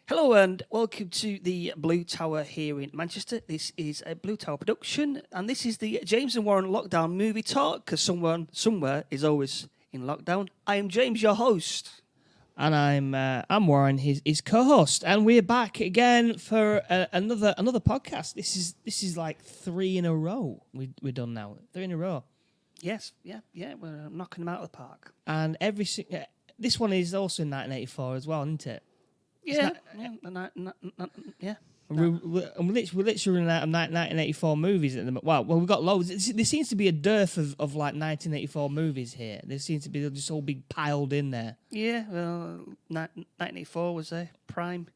Hello and welcome to the Blue Tower here in Manchester. This is a Blue Tower production, and this is the James and Warren Lockdown Movie Talk, because someone somewhere is always in lockdown. I am James, your host. And I'm Warren, his co-host, and we're back again for another podcast. This is like 3 in a row. We're done now. 3 in a row. Yes, yeah, we're knocking them out of the park. And this one is also in 1984 as well, isn't it? Yeah. We're literally running out of 1984 movies at the moment. Well, we've got loads. There seems to be a dearth of like 1984 movies here. There seems to be just all big piled in there. Yeah, well, 1984 was a prime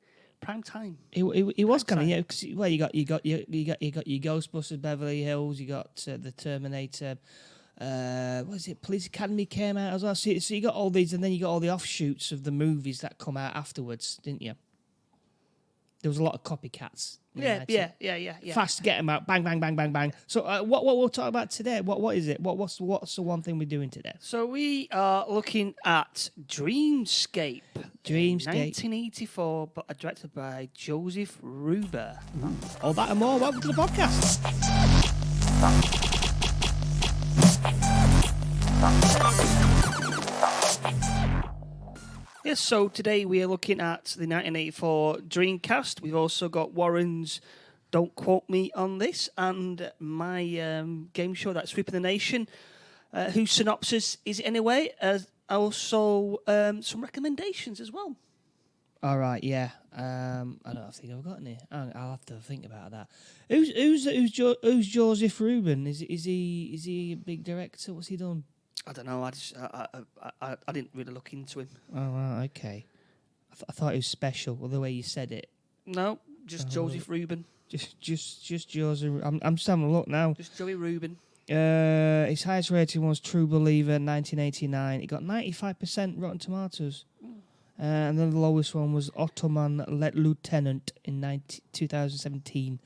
time. It was kind of, yeah. Cause, well, you got your Ghostbusters, Beverly Hills. You got the Terminator. What is it? Police Academy came out as well. So you got all these, and then you got all the offshoots of the movies that come out afterwards, didn't you? There was a lot of copycats. Yeah. Fast to get them out, bang, bang, bang, bang, bang. So what we'll talk about today? What is it? What's the one thing we're doing today? So we are looking at Dreamscape. 1984, but directed by Joseph Ruber. All that and more. Welcome to the podcast. Yes, so today we are looking at the 1984 Dreamcast. We've also got Warren's Don't Quote Me on this, and my game show that's sweeping the nation, whose synopsis is anyway. Also some recommendations as well. All right, yeah. I don't think I've got any. I'll have to think about that. Who's Joseph Ruben? Is he a big director? What's he done? I don't know. I didn't really look into him. Oh, right, okay. I thought it was special, the way you said it. No, just Joseph Ruben. Just Joseph. I'm just having a look now. Just Joey Ruben. His highest rating was True Believer, 1989. It got 95% Rotten Tomatoes. And then the lowest one was Ottoman Lieutenant in 2017.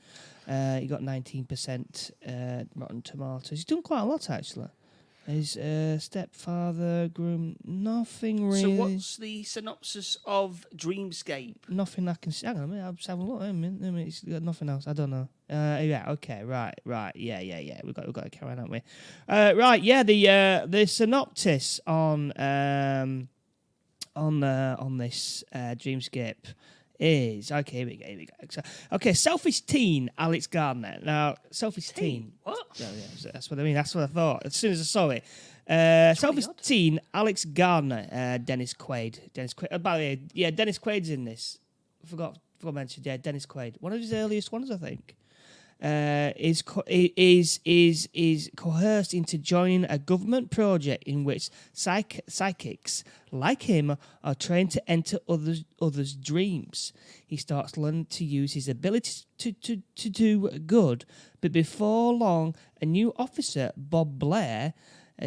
He got 19% Rotten Tomatoes. He's done quite a lot, actually. His stepfather, groom, nothing really. So what's the synopsis of Dreamscape? Nothing I can see. Hang on a minute, I'll just have a look. I mean, he's got nothing else. I don't know. Yeah, okay, right. Yeah. We've got to carry on, haven't we? Right, yeah. The synopsis on this Dreamscape is okay. Here we go. So, okay, selfish teen Alex Gardner. Now, selfish teen. What? Yeah, that's what I mean. That's what I thought as soon as I saw it. Selfish teen Alex Gardner. Dennis Quaid. By the way, yeah, Dennis Quaid's in this. Forgot to mention. Yeah, Dennis Quaid. One of his earliest ones, I think. Is coerced into joining a government project in which psychics like him are trained to enter others' dreams. He starts learning to use his ability to do good, but before long, a new officer, Bob Blair,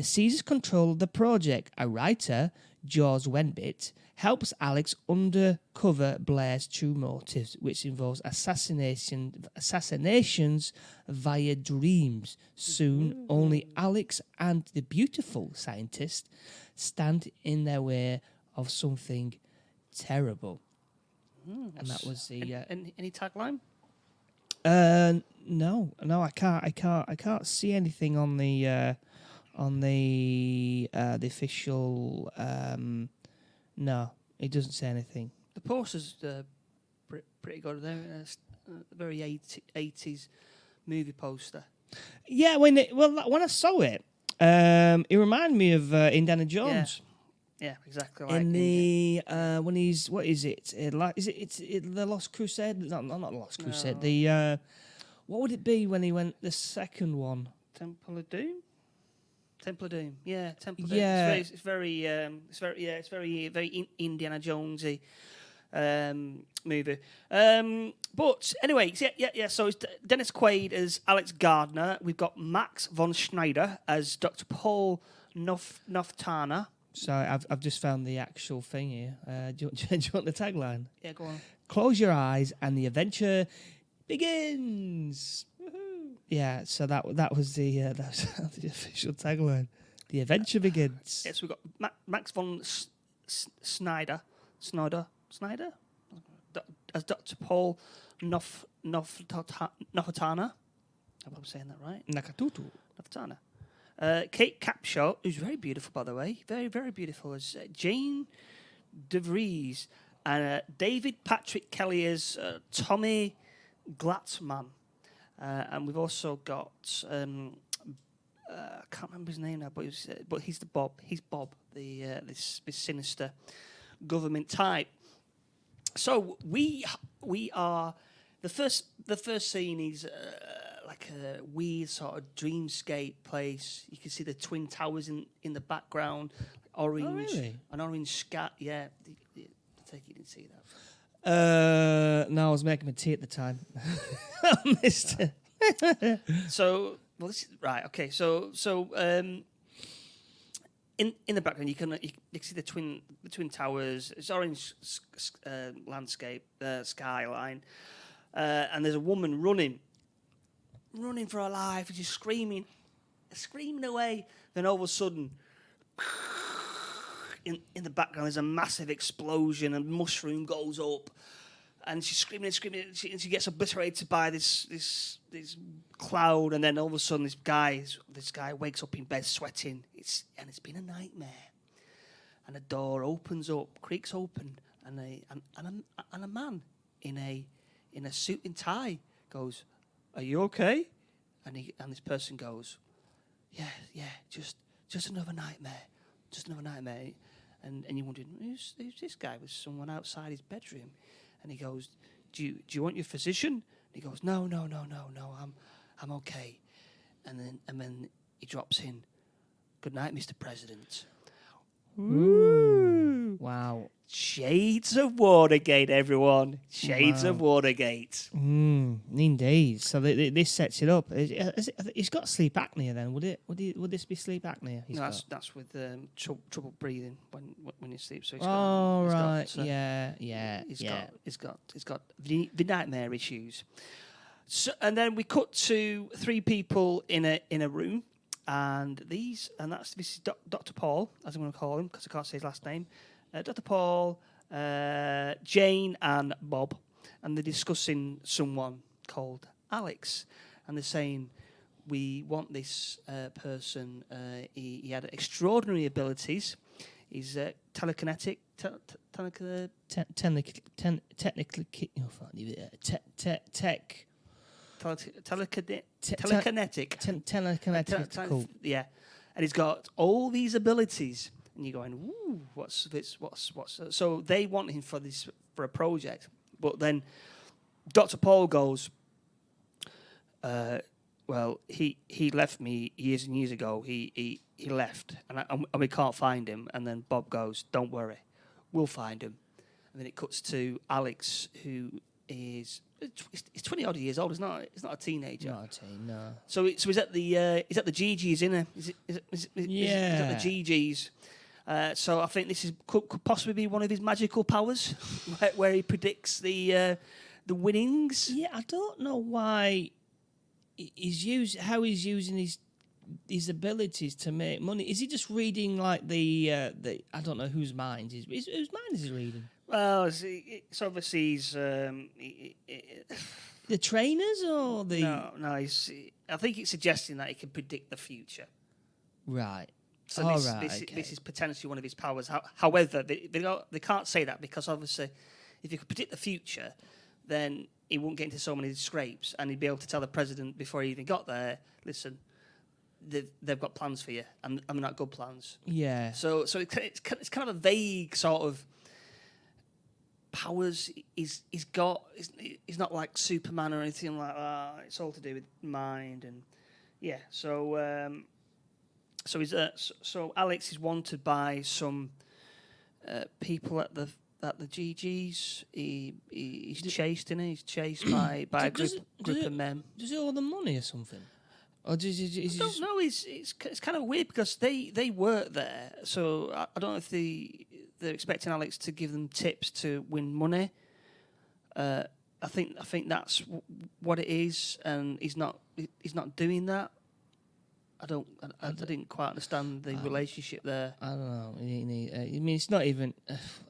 seizes control of the project. A writer, George Wenbit, helps Alex uncover Blair's true motives, which involves assassinations via dreams. Soon, only Alex and the beautiful scientist stand in their way of something terrible. And that was the any tagline? No, I can't see anything on the official. No, it doesn't say anything. The poster's pretty good. They're very 80s movie poster. Yeah, when I saw it, it reminded me of Indiana Jones. Yeah, exactly. Like in the when he's what is it? It's the Lost Crusade? No, not the Lost Crusade. The what would it be when he went the second one? Temple of Doom. Yeah, Temple of Doom. Yeah, it's very Indiana Jonesy movie. But anyway, yeah. So it's Dennis Quaid as Alex Gardner. We've got Max von Schneider as Dr. Paul Noftana. So I've just found the actual thing here. Do you want the tagline? Yeah, go on. Close your eyes and the adventure begins. Woohoo! Yeah, so that was the official tagline. The adventure begins. Yes, we've got Max von Schneider. as Dr. Paul Nofutana. I hope I'm saying that right. Nakatutu. Nofutana. Kate Capshaw, who's very beautiful, by the way, very, very beautiful, as Jane DeVries, and David Patrick Kelly as Tommy Glatzman. And we've also got, I can't remember his name now, but he's the Bob. He's Bob, this sinister government type. So we are the first scene is like a weird sort of dreamscape place. You can see the twin towers in the background, orange, Oh, really? an orange sky. Yeah, I take it you didn't see that. No, I was making my tea at the time. I missed it. So, well, this is right. Okay, so in the background you can see the twin towers. It's orange landscape skyline, and there's a woman running for her life, just screaming away. Then all of a sudden, in the background, there's a massive explosion, and mushroom goes up, and she's screaming, and she gets obliterated by this cloud, and then all of a sudden, this guy wakes up in bed sweating. It's been a nightmare, and a door opens up, creaks open, and a man in a suit and tie goes, "Are you okay?" And this person goes, "Yeah, just another nightmare, And you're wondering, who's this guy? Was someone outside his bedroom? And he goes, "Do you want your physician?" And he goes, "No, I'm okay." And then he drops in, "Good night, Mr. President." Ooh. Wow. Shades of Watergate, everyone. Shades of Watergate. Indeed. So this sets it up. He's got sleep apnea. Then would this be sleep apnea? No, that's with trouble breathing when you sleep. So right. He's got the nightmare issues. So, and then we cut to three people in a room, and this is Dr. Paul, as I'm going to call him because I can't say his last name. Dr. Paul, Jane, and Bob, and they're discussing someone called Alex, and they're saying, "We want this person. He had extraordinary abilities. He's telekinetic, telekinetic, cool. Yeah, and he's got all these abilities." And you're going, "Ooh, what's this? What's?" So they want him for a project, but then Dr. Paul goes, "Well, he left me years and years ago. He left, and we can't find him." And then Bob goes, "Don't worry, we'll find him." And then it cuts to Alex, who is he's 20 odd years old. He's not a teenager. Not a teen, no. So he's at the GGs, isn't he? He's at the GGs. So I think this could possibly be one of his magical powers, where he predicts the winnings. Yeah, I don't know why how he's using his abilities to make money. Is he just reading like the I don't know whose mind whose mind is he reading? Well, it's obviously the trainers or the no. I think it's suggesting that he can predict the future. Right. So this is potentially one of his powers. However, they can't say that because obviously, if you could predict the future, then he wouldn't get into so many scrapes, and he'd be able to tell the president before he even got there, "Listen, they've got plans for you, and they're not good plans." Yeah. So it's kind of a vague sort of powers he's got. He's not like Superman or anything like that. It's all to do with mind and yeah. So. So Alex is wanted by some people at the GGs. He's chased, isn't he? He's chased by a group of men. Does he owe them money or something? Or I don't know. It's kind of weird because they work there. So I don't know if they're expecting Alex to give them tips to win money. I think that's what it is, and he's not doing that. I didn't quite understand the relationship there. I don't know. I mean, it's not even.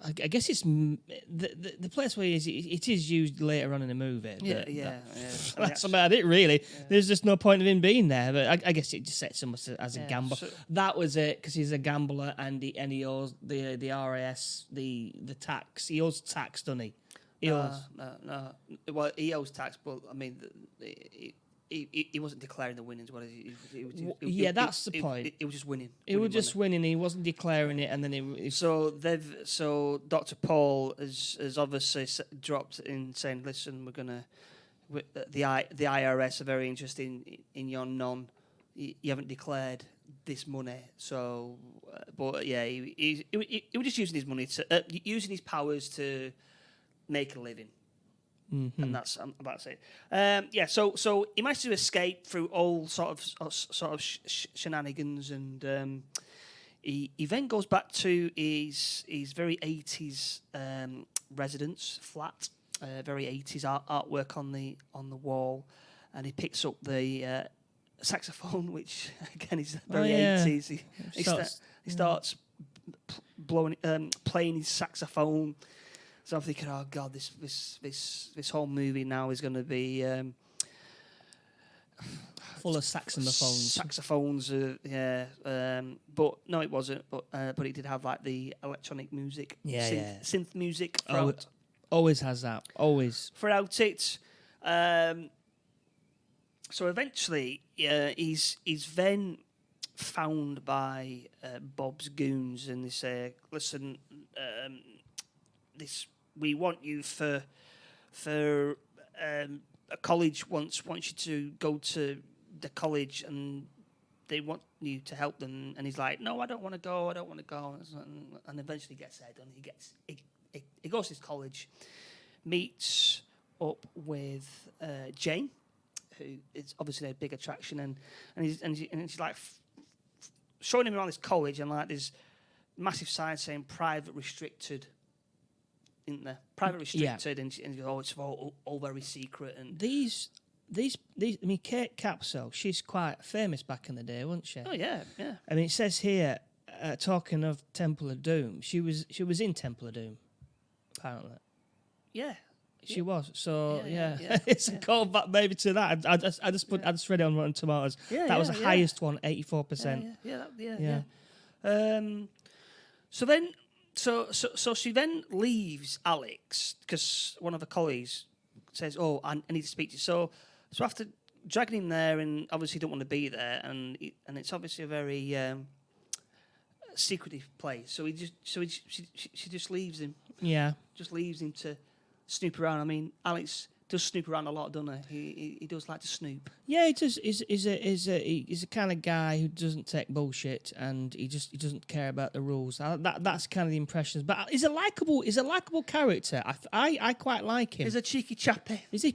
I guess it's the place where it is used later on in the movie. Yeah. That's about it, really. Yeah. There's just no point of him being there. But I guess it just sets him as a gambler. So, that was it, because he's a gambler and he owes the RAS the tax. He owes tax, doesn't he? No. Well, he owes tax, but I mean, he wasn't declaring the winnings. What is he? That's the point. He was just winning. He was just winning. He wasn't declaring it, and then So Dr. Paul has obviously dropped in saying, "Listen, we're gonna the IRS are very interested in your you haven't declared this money." So, but yeah, he was just using his money using his powers to make a living. Mm-hmm. And that's it. So he managed to escape through all sort of shenanigans, and he then goes back to his very 80s residence flat, very 80s artwork on the wall, and he picks up the saxophone, which again is very 80s. He starts playing his saxophone. So I'm thinking, oh God, this whole movie now is going to be full of saxophones. Saxophones, but no, it wasn't. But it did have like the electronic music, synth music. Always has that. Always throughout it. So eventually, he's then found by Bob's goons, and they say, "Listen, we want you for a college wants you to go to the college, and they want you to help them." And he's like, "No, I don't want to go. And eventually gets there done. He goes to this college, meets up with Jane, who is obviously a big attraction, and she's like showing him around this college, and like there's massive signs saying private restricted. In there, private restricted, and it's all very secret. And these, I mean, Kate Capsule, she's quite famous back in the day, wasn't she? Oh yeah. I mean, it says here, talking of Temple of Doom, she was in Temple of Doom, apparently. Yeah, she was. So it's a callback maybe to that. I just read it on Rotten Tomatoes. That was the highest one, 84%. Yeah. So then. So she then leaves Alex because one of the colleagues says, "Oh, I need to speak to you." So after dragging him there, and obviously don't want to be there, and it's obviously a very secretive place. So she just leaves him. Yeah, just leaves him to snoop around. I mean, Alex does snoop around a lot, doesn't he? He does like to snoop. Yeah, he does. He's a kind of guy who doesn't take bullshit, and he doesn't care about the rules. That's kind of the impressions. But he's a likable character. I quite like him. He's a cheeky chappy. He's a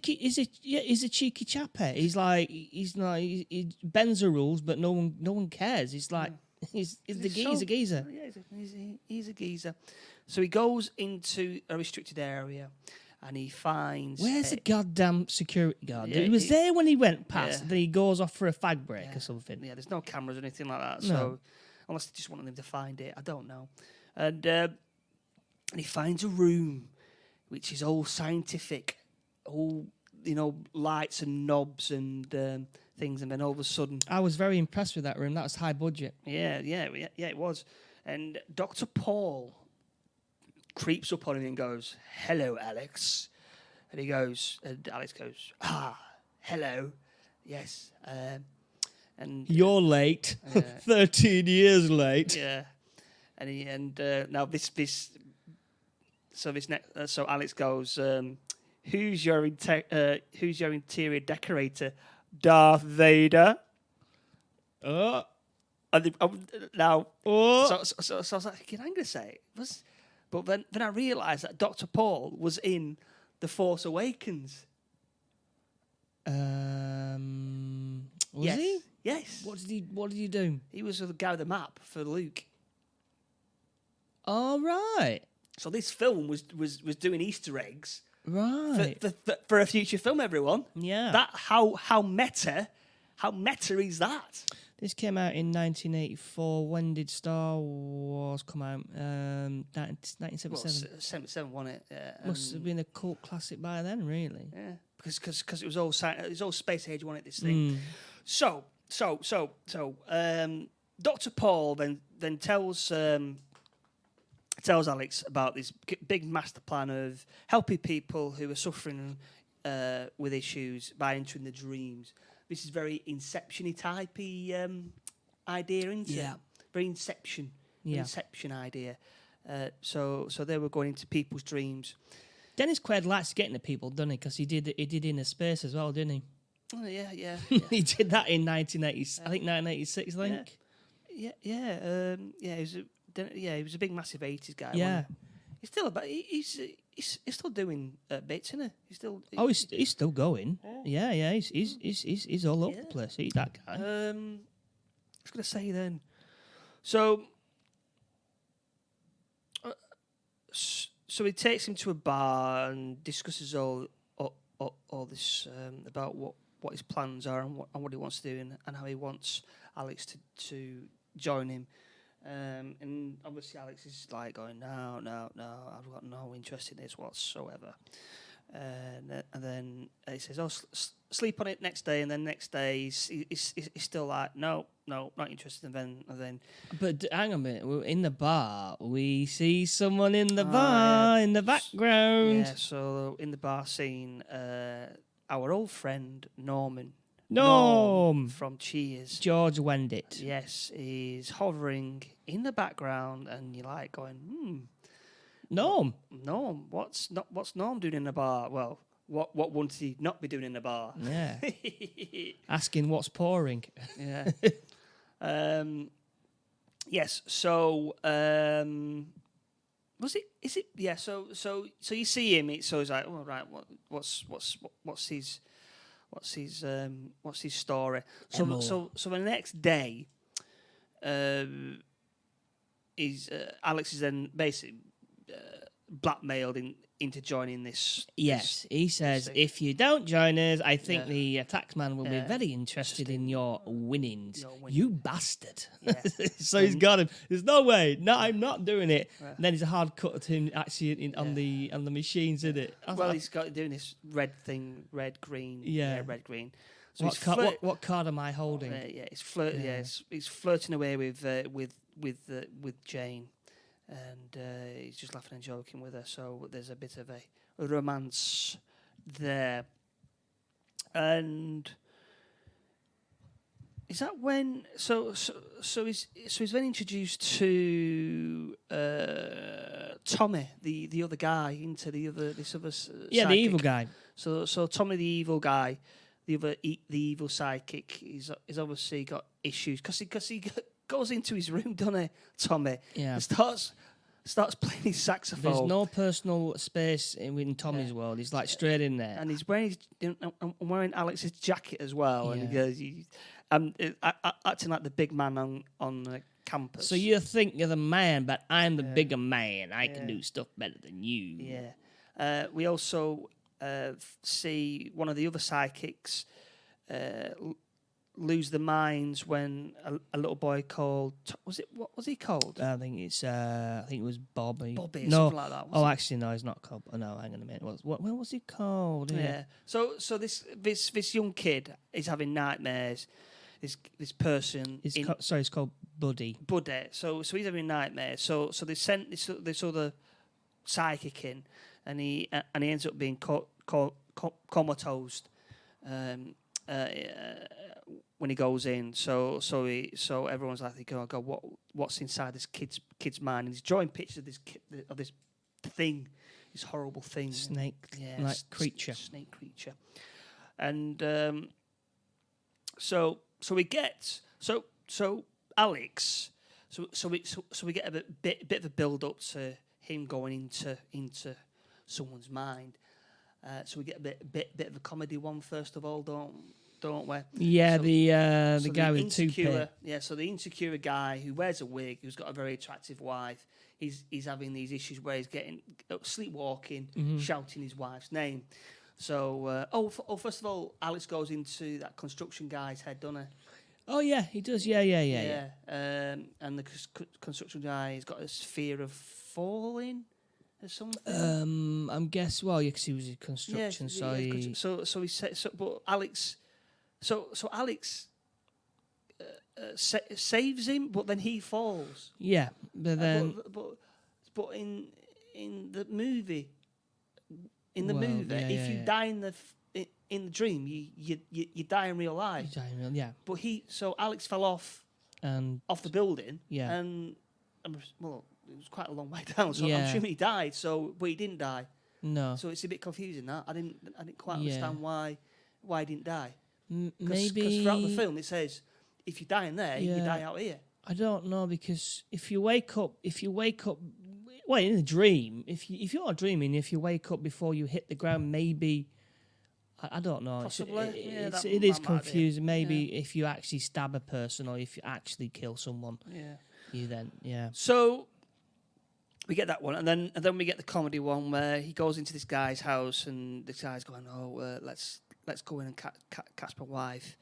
cheeky chappy. He bends the rules, but no one cares. He's like he's a geezer. Yeah, he's a geezer. So he goes into a restricted area. And he finds... Where's the goddamn security guard? Yeah, he was there when he went past. Then he goes off for a fag break or something. Yeah, there's no cameras or anything like that. No. So unless they just wanted him to find it, I don't know. And he finds a room which is all scientific, all lights and knobs and things. And then all of a sudden, I was very impressed with that room. That was high budget. Yeah, it was. And Dr. Paul creeps up on him and goes, "Hello, Alex." And Alex goes, hello. Yes. And you're late. 13 years late. Yeah. Now so Alex goes, who's your interior decorator? Darth Vader. Oh. Now. Oh. So I was like, I'm going to say it. But then I realised that Dr. Paul was in The Force Awakens. Was he? Yes. What did he do? He was the guy with the map for Luke. All right. So this film was doing Easter eggs. Right. For a future film, everyone. Yeah. That how meta is that? This came out in 1984. When did Star Wars come out? 1977. Well, 77, wasn't it? Yeah, Must have been a cult classic by then, really. Yeah, because it was all space age, wasn't it? This thing. So, Dr. Paul then tells Alex about this big master plan of helping people who are suffering with issues by entering the dreams. This is very Inception-y typey idea, isn't it? Yeah. Very Inception. Yeah. Inception idea. So they were going into people's dreams. Dennis Quaid likes getting to people, doesn't he? Because he did Inner Space as well, didn't he? Oh, yeah. He did that in 1980. I think 1986. I think. He was a big, massive 80s guy. Yeah. He's still about. He's still doing bits, isn't he? He's still going. Yeah. He's all over the place. He's that guy. I was going to say then. So he takes him to a bar and discusses all this about what his plans are and what he wants to do and how he wants Alex to join him. And obviously Alex is like going, no, I've got no interest in this whatsoever. And then he says, sleep on it next day. And then next day he's still like, no, not interested. And then. But hang on a minute. In the bar, we see someone in the bar in the background. Yeah, so in the bar scene, our old friend Norm from Cheers, George Wendit. Yes, is hovering in the background, and you're like going, Norm, what's Norm doing in the bar? Well, what won't he not be doing in the bar? Yeah, asking what's pouring. Yeah. Yes. So was it? Is it? Yeah. So you see him. So he's like, oh right, what's his story? So the next day, Alex is then basically blackmailed into joining this. Yes, he says, if you don't join us, I think the taxman will be very interested in your winnings. You bastard. Yeah. So he's got him. There's no way. No, I'm not doing it. Yeah. And then it's a hard cut to him actually on the machines, isn't it? Well, he's got doing this red thing, red, green. Yeah, red, green. So what card am I holding? He's flirting away with Jane. And he's just laughing and joking with her, so there's a bit of a romance there. And is that when? So he's then introduced to Tommy, the other guy, into this other yeah, psychic. the evil guy. So Tommy, the evil guy, the evil psychic, he's obviously got issues because he goes into his room, doesn't he, Tommy? Yeah. And starts playing his saxophone. There's no personal space in Tommy's world. He's like straight in there. And he's wearing Alex's jacket as well. And he goes, acting like the big man on the campus. So you think you're the man, but I'm the bigger man. I can do stuff better than you. Yeah. We also see one of the other psychics lose their minds when a little boy called what was he called? I think it was Bobby. Bobby, no, something like that. Actually, no, he's not called. Oh, no, hang on a minute. What was he called? Yeah. So this young kid is having nightmares. This person. He's called Buddy. Buddy. So he's having nightmares. So they sent this other psychic in, and he ends up being comatose. When he goes in, so everyone's like, "Oh God, what's inside this kid's mind?" And he's drawing pictures of this thing, this horrible thing, snake creature, and so we get Alex, so we get a bit of a build up to him going into someone's mind. So we get a bit of a comedy one first of all, don't we? Yeah, the guy with the toupee. Yeah, so the insecure guy who wears a wig, who's got a very attractive wife, he's having these issues where he's getting sleepwalking, shouting his wife's name. So, first of all, Alex goes into that construction guy's head, doesn't he? Oh yeah, he does. Yeah. And the construction guy has got this fear of falling or something. I'm guess. Well, yeah, because he was in construction, so he. So he said. But Alex. So Alex saves him, but then he falls. Yeah, but then. But in the movie, if you die in the dream, you die in real life. Yeah. But Alex fell off the building. Yeah. And well, it was quite a long way down, so Yeah. I'm assuming he died. But he didn't die. No. So it's a bit confusing. That I didn't quite understand why he didn't die. Maybe because throughout the film it says if you die in there, you die out here. I don't know, because if you wake up, well, in a dream, if you're dreaming, if you wake up before you hit the ground, maybe. I don't know. Possibly. It is confusing. Maybe if you actually stab a person or if you actually kill someone, you then. So we get that one, and then we get the comedy one where he goes into this guy's house, and this guy's going, let's go in and catch my wife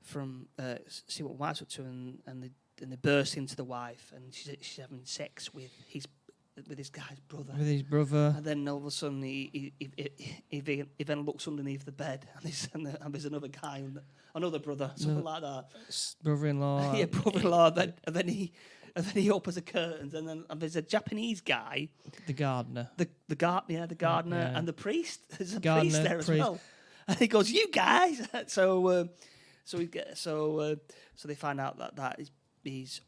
from see what wife's up to, and they burst into the wife, and she's having sex with his guy's brother. With his brother. And then all of a sudden he then looks underneath the bed, and there's another guy, another brother, something like that. Brother-in-law. Yeah, brother-in-law. And then he opens the curtains, and there's a Japanese guy. The gardener. The gardener, and the priest. There's a Gardener, priest there as well. And he goes, "You guys!" So they find out that he's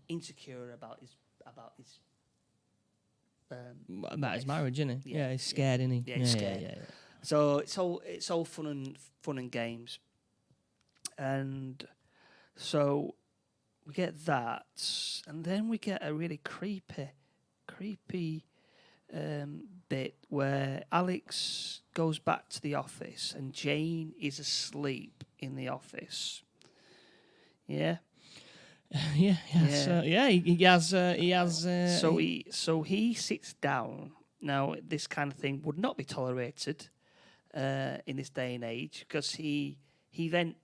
insecure about his his marriage, isn't he? Yeah, he's scared, isn't he? Yeah, he's scared. Yeah. So it's all fun and games, and so we get that, and then we get a really creepy bit where Alex goes back to the office and Jane is asleep in the office. Yeah. He has. So he sits down. Now, this kind of thing would not be tolerated in this day and age, because he then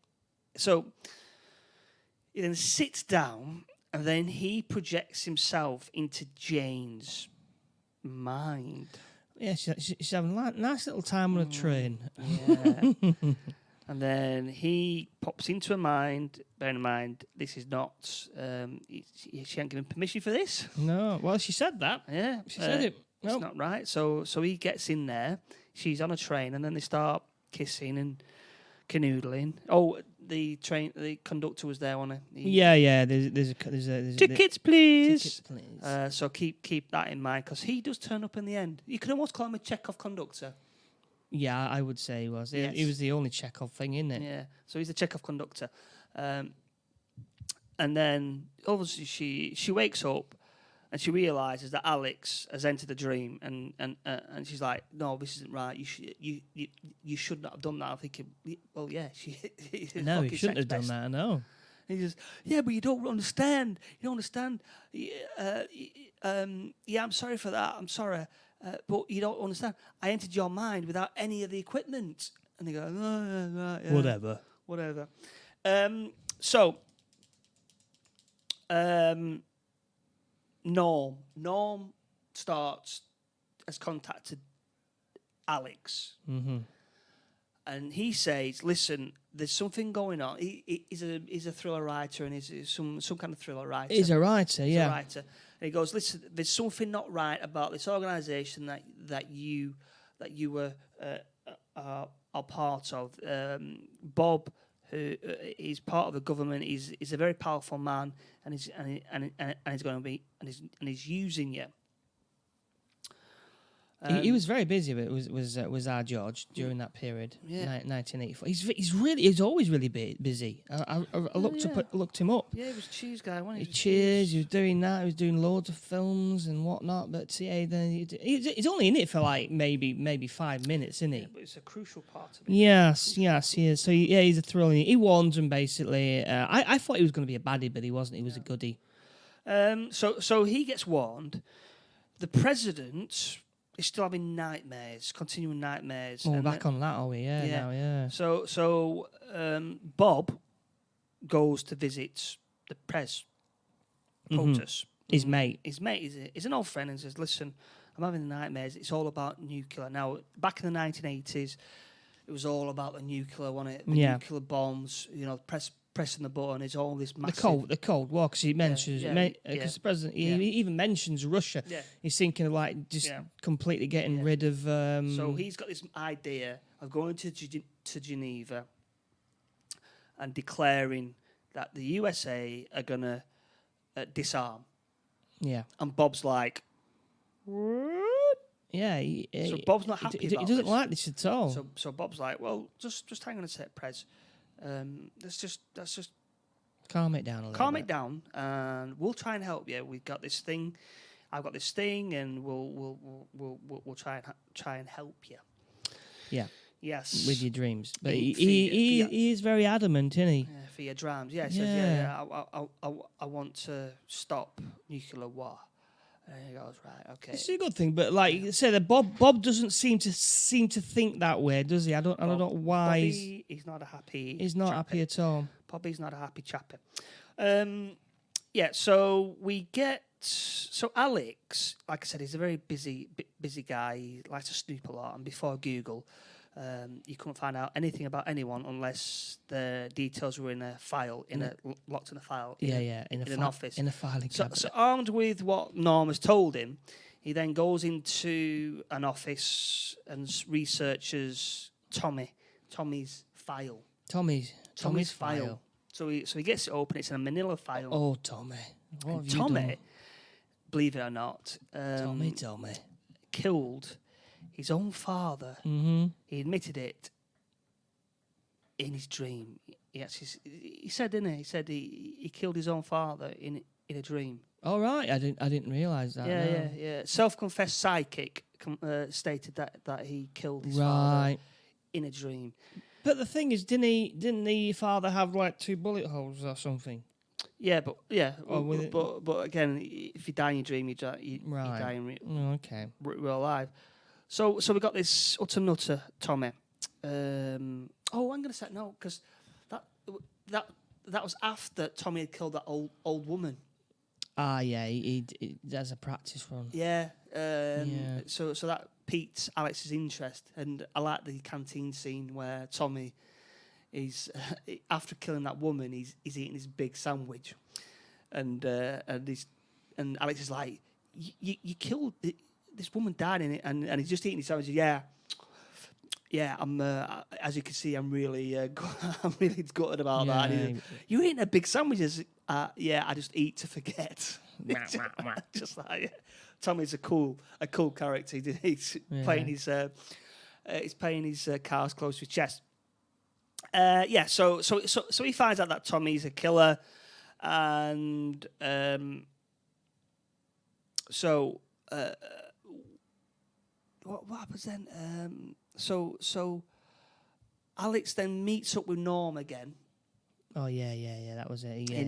sits down, and then he projects himself into Jane's mind. Yeah, she's having a nice little time on a train. Yeah. And then he pops into her mind. Bear in mind, this is not. She ain't given permission for this. No, well, she said that. Yeah, she said it. It's not right. So he gets in there. She's on a train, and then they start kissing and canoodling. Oh, the conductor was there, wasn't he? Yeah. There's tickets, please. Tickets, please. So keep that in mind, because he does turn up in the end. You can almost call him a Chekhov conductor. Yeah, I would say he was. Yes. He was the only Chekhov thing, isn't it? Yeah, so he's a Chekhov conductor. And then obviously she wakes up and she realises that Alex has entered the dream, and she's like, no, this isn't right. You should not have done that. I'm thinking, well, yeah, no, you shouldn't have done that. No. He says, yeah, but you don't understand. You don't understand. Yeah, I'm sorry for that. I'm sorry. But you don't understand. I entered your mind without any of the equipment. And they go, Whatever. Norm has contacted Alex. Mm-hmm. And he says, listen, there's something going on. He's a thriller writer, and he's some kind of thriller writer. He's a writer, He's a writer. And he goes, listen, there's something not right about this organisation that you were are part of. Bob, who is part of the government, is a very powerful man, and he's going to be and he's using you. He was very busy. But was our George during that period, 1984. He's always really busy. I looked him up. Yeah, he was a cheese guy, wasn't he? He was doing that. He was doing loads of films and whatnot. But he's only in it for like maybe 5 minutes, isn't he? Yeah, but it's a crucial part of it. Yes, he is. So he's a thrill. He warns him basically. I thought he was going to be a baddie, but he wasn't. He was a goodie. So he gets warned. The president is still having continuing nightmares. Oh, we're back on that, are we? Yeah. Yeah. Now, yeah. So Bob goes to visit the POTUS. His mate. His mate is an old friend and says, listen, I'm having nightmares. It's all about nuclear. Now, back in the 1980s, it was all about the nuclear, wasn't it? The nuclear bombs, pressing the button. It's all this massive... The Cold War, because he mentions... Because the president, he even mentions Russia. Yeah. He's thinking of, like, just completely getting rid of... So he's got this idea of going to Geneva and declaring that the USA are going to disarm. Yeah. And Bob's like... Yeah, so Bob's not happy about he doesn't this. like this at all. So Bob's like, well, just hang on a sec, Prez. Let's just calm it down a little calm bit. it down, and we'll try and help you. We've got this thing, I've got this thing, and we'll try and help you. Yeah. Yes. With your dreams, but he is very adamant, isn't he? Yeah, for your dreams. Yeah. He says, I want to stop nuclear war. And he goes, right, okay. It's a good thing, but like you say, that Bob doesn't seem to think that way, does he? I don't know why. He's not a happy. He's not happy at all. Bobby's not a happy chappy. So we get. So Alex, like I said, he's a very busy guy. He likes to snoop a lot, and before Google, you couldn't find out anything about anyone unless the details were in a file, locked in a file. In an office, in a filing cabinet. So armed with what Norm has told him, he then goes into an office and researches Tommy's file. Tommy's file. So he gets it open. It's in a manila file. Oh, Tommy. What have you Tommy, done? believe it or not, Tommy. killed his own father. Mm-hmm. He admitted it in his dream. He said, didn't he? He said he killed his own father in a dream. All right, I didn't realise that. Yeah. Self-confessed psychic stated that he killed his father in a dream. But the thing is, didn't the father have like 2 bullet holes or something? Yeah, but again, if you die in your dream, you die in real life. So we got this utter nutter Tommy. I'm going to say no, because that was after Tommy had killed that old woman. Ah, yeah, he does a practice run. Yeah. So that piqued Alex's interest, and I like the canteen scene where Tommy is after killing that woman, he's eating his big sandwich, and Alex is like, you killed this woman, died in it, and he's just eating his sandwich. Yeah, I'm. As you can see, I'm really, I'm really gutted about that. You eating a big sandwiches? Yeah, I just eat to forget. Just like Tommy's a cool character. He's playing his cards close to his chest. So he finds out that Tommy's a killer, and what happens then? So Alex then meets up with Norm again. Oh yeah, that was it. Yeah.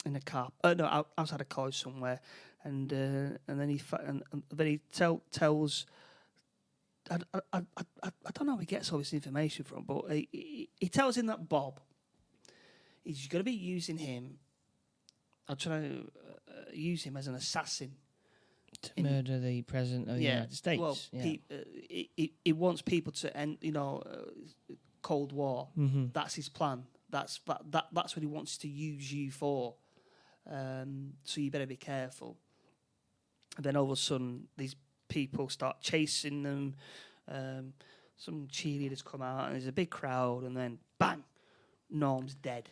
In a car. No, outside of college somewhere, and then he tells. I don't know where he gets all this information from, but he tells him that Bob is going to be using him. I'm trying to use him as an assassin to murder the president of the United States. Well, he wants people to end, Cold War. Mm-hmm. That's his plan. That's what he wants to use you for. So you better be careful. And then all of a sudden, these people start chasing them. Some cheerleaders come out, and there's a big crowd, and then bang, Norm's dead.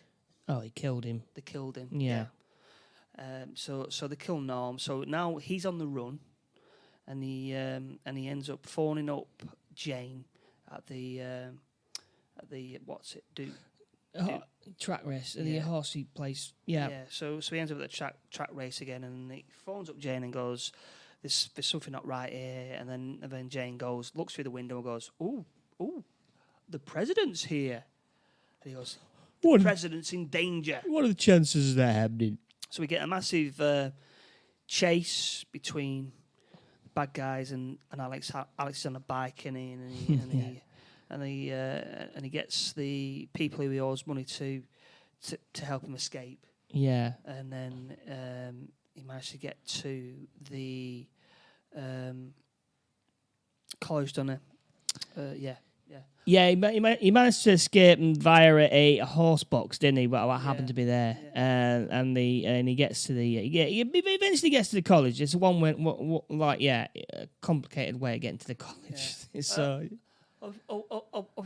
Oh, he killed him. They killed him. Yeah. So they kill Norm. So now he's on the run, and he ends up phoning up Jane at the what's it do? Track race, the horsey place. Yeah. Yeah. So he ends up at the track race again, and he phones up Jane and goes, "There's something not right here." And then Jane looks through the window and goes, "Ooh, the president's here." And he goes, "The president's in danger." What are the chances of that happening? So we get a massive chase between the bad guys and Alex. Alex is on a bike and and he gets the people who he owes money to help him escape. Yeah. And then he managed to get to the college, doesn't he? Yeah. Yeah, he managed to escape via a horse box, didn't he? What happened to be there, and he gets to he eventually gets to the college. It's one way, a complicated way of getting to the college. Yeah. So, I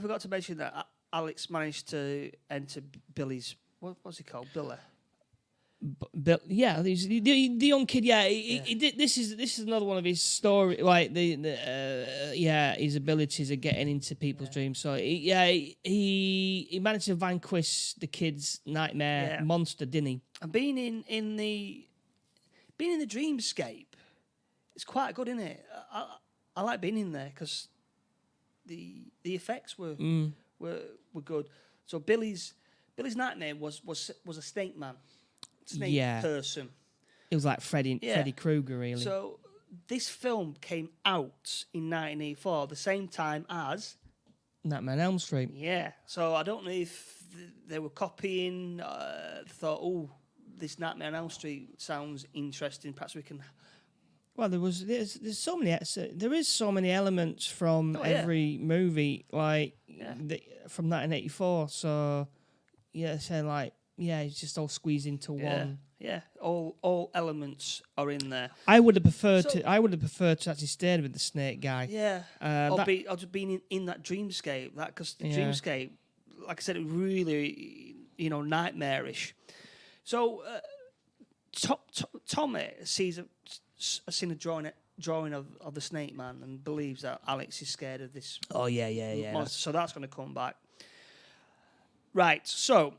forgot to mention that Alex managed to enter Billy's. What's he called? Billy. But yeah, the young kid. Yeah, he did. This is another one of his story. Like his abilities of getting into people's dreams. So he managed to vanquish the kid's nightmare monster, didn't he? And being in the dreamscape, it's quite good, isn't it? I like being in there because the effects were good. So Billy's nightmare was a snake man. Snake person. It was like Freddy Krueger, really. So this film came out in 1984, the same time as Nightmare on Elm Street. Yeah. So I don't know if they were copying. Thought, this Nightmare on Elm Street sounds interesting. Perhaps we can. Well, there's so many there is so many elements from every movie from 1984. So it's just all squeezed into one. Yeah, all elements are in there. I would have preferred to actually stayed with the snake guy. Yeah, I'll just been in that dreamscape. Because the dreamscape, like I said, it really nightmarish. So Tommy sees a drawing of the snake man and believes that Alex is scared of this. Oh yeah. Monster, so that's going to come back. Right, so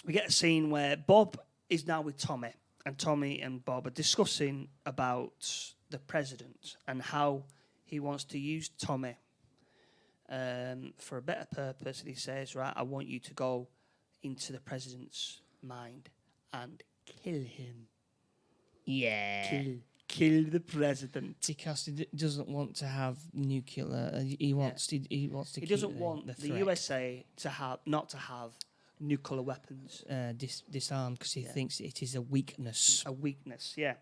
we get a scene where Bob is now with Tommy, and Tommy and Bob are discussing about the president and how he wants to use Tommy for a better purpose. And he says, right, I want you to go into the president's mind and kill him. Yeah. Kill the president. Because he doesn't want to have nuclear. He wants to. He doesn't want the USA not to have nuclear weapons. Disarmed because he thinks it is a weakness. A weakness, yeah.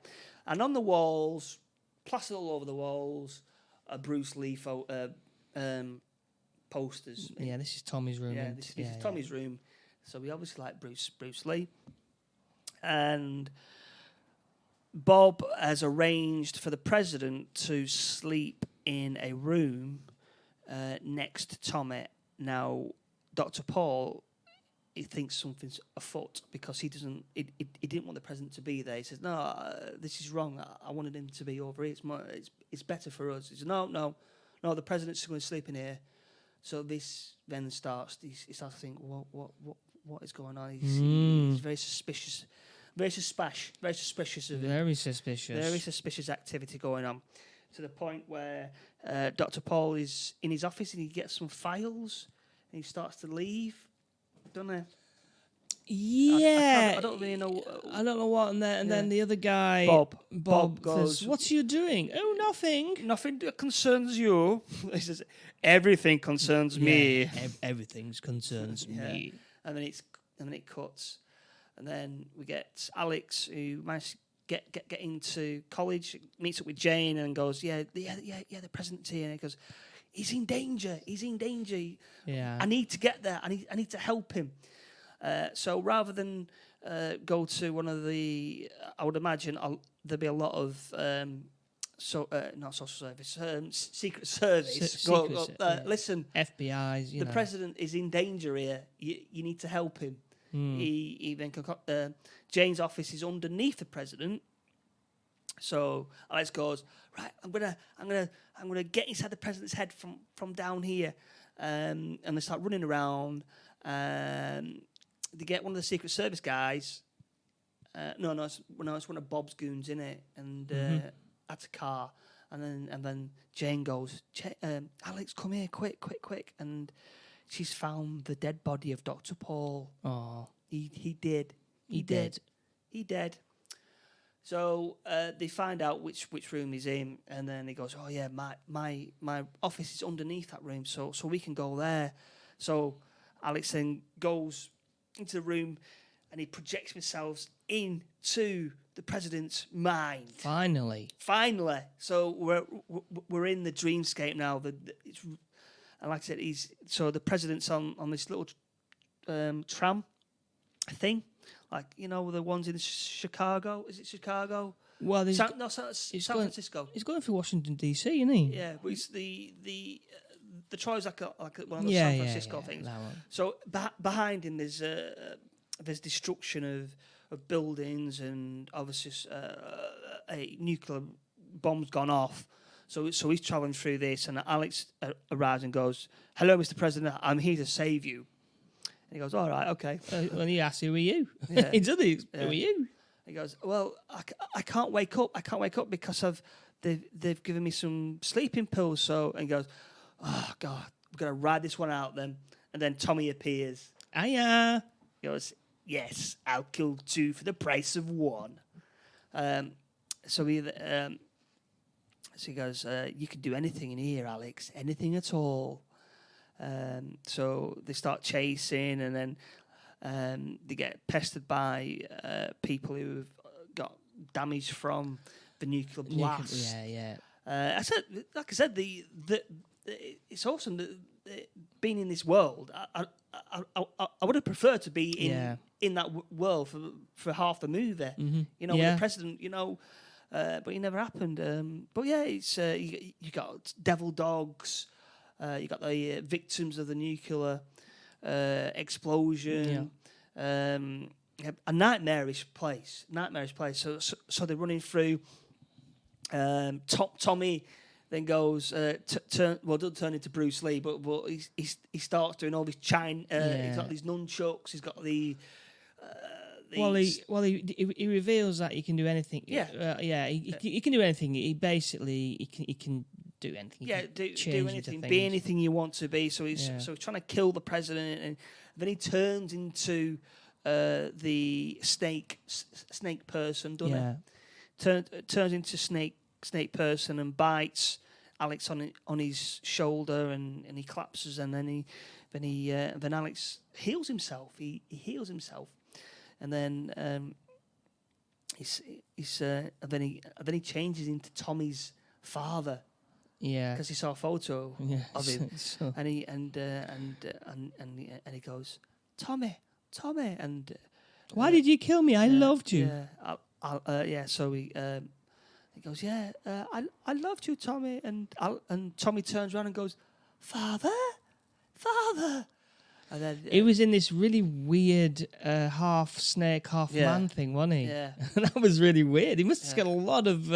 And on the walls, plastered all over the walls, are Bruce Lee posters. Yeah, this is Tommy's room. Yeah, this is Tommy's room. So we obviously like Bruce Lee. And Bob has arranged for the president to sleep in a room next to Tommy. Now, Dr. Paul, he thinks something's afoot because he didn't want the president to be there. He says, no, this is wrong. I wanted him to be over here. It's better for us. He says, no, the president's going to sleep in here. So this then starts, he starts to think, what is going on? He's very suspicious. Very suspicious of him. Very suspicious Activity going on, to the point where Dr. Paul is in his office and he gets some files and he starts to leave, doesn't he? Yeah. I don't really know. I don't know what. And then the other guy, Bob goes, says, "What are you doing?" "Oh, nothing. Nothing that concerns you." He says, "Everything concerns me. Everything concerns me." And then it cuts. And then we get Alex, who managed to get into college, meets up with Jane and goes, the president's here. And he goes, he's in danger. Yeah. I need to get there. I need to help him. So rather than go to one of the, I would imagine there'll be a lot of, not social service, secret service. Listen, FBI's, the president is in danger here. You need to help him. He then Jane's office is underneath the president, so Alex goes, right, I'm gonna get inside the president's head from down here, and they start running around. They get one of the Secret Service guys. No, it's one of Bob's goons in it, and at a car, and then Jane goes, Alex, come here, quick, and she's found the dead body of Dr. Paul. Oh, he did. He dead. So they find out which room he's in, and then he goes, "Oh yeah, my office is underneath that room, so we can go there." So Alex then goes into the room, and he projects himself into the president's mind. Finally. So we're in the dreamscape now. And like I said, the president's on this little tram thing. Like, you know, the ones in Chicago. Is it Chicago? Well, San Francisco. He's going through Washington D.C., isn't he? Yeah, but it's the Troy's like one of those San Francisco things. That one. So behind him, there's destruction of buildings, and obviously a nuclear bomb's gone off. So he's traveling through this, and Alex arrives and goes, "Hello, Mr. President. I'm here to save you." And he goes, "All right, okay." When he asks, "Who are you?" Yeah. He does. Who are you? He goes, "Well, I can't wake up. I can't wake up because they've given me some sleeping pills." So, and he goes, "Oh God, we're gonna ride this one out then." And then Tommy appears. Hiya. He goes, "Yes, I'll kill two for the price of one." So he goes, "You can do anything in here, Alex. Anything at all." So they start chasing, and then they get pestered by people who've got damage from the nuclear blast. Yeah. I said, it's awesome that being in this world. I would have preferred to be in that world for half the movie. Mm-hmm. You know, with the president. You know, but it never happened. But yeah, it's you got devil dogs. You got the victims of the nuclear explosion. Yeah. A nightmarish place. So they're running through. Tommy then goes doesn't turn into Bruce Lee, but he starts doing all this he's got these nunchucks. He's got the. He reveals that he can do anything. Yeah, he can do anything. He can do anything. Yeah, do anything, be anything you want to be. So he's trying to kill the president, and then he turns into the snake person, doesn't he? Turns into snake person and bites Alex on his shoulder, and he collapses, and then Alex heals himself. He heals himself, and then then he changes into Tommy's father. Yeah, because he saw a photo of him, so. and he goes, Tommy, and why did you kill me? I loved you. Yeah, So he goes, I loved you, Tommy, and Tommy turns around and goes, Father, and then he was in this really weird half snake, half man thing, wasn't he? Yeah, that was really weird. He must have spent a lot of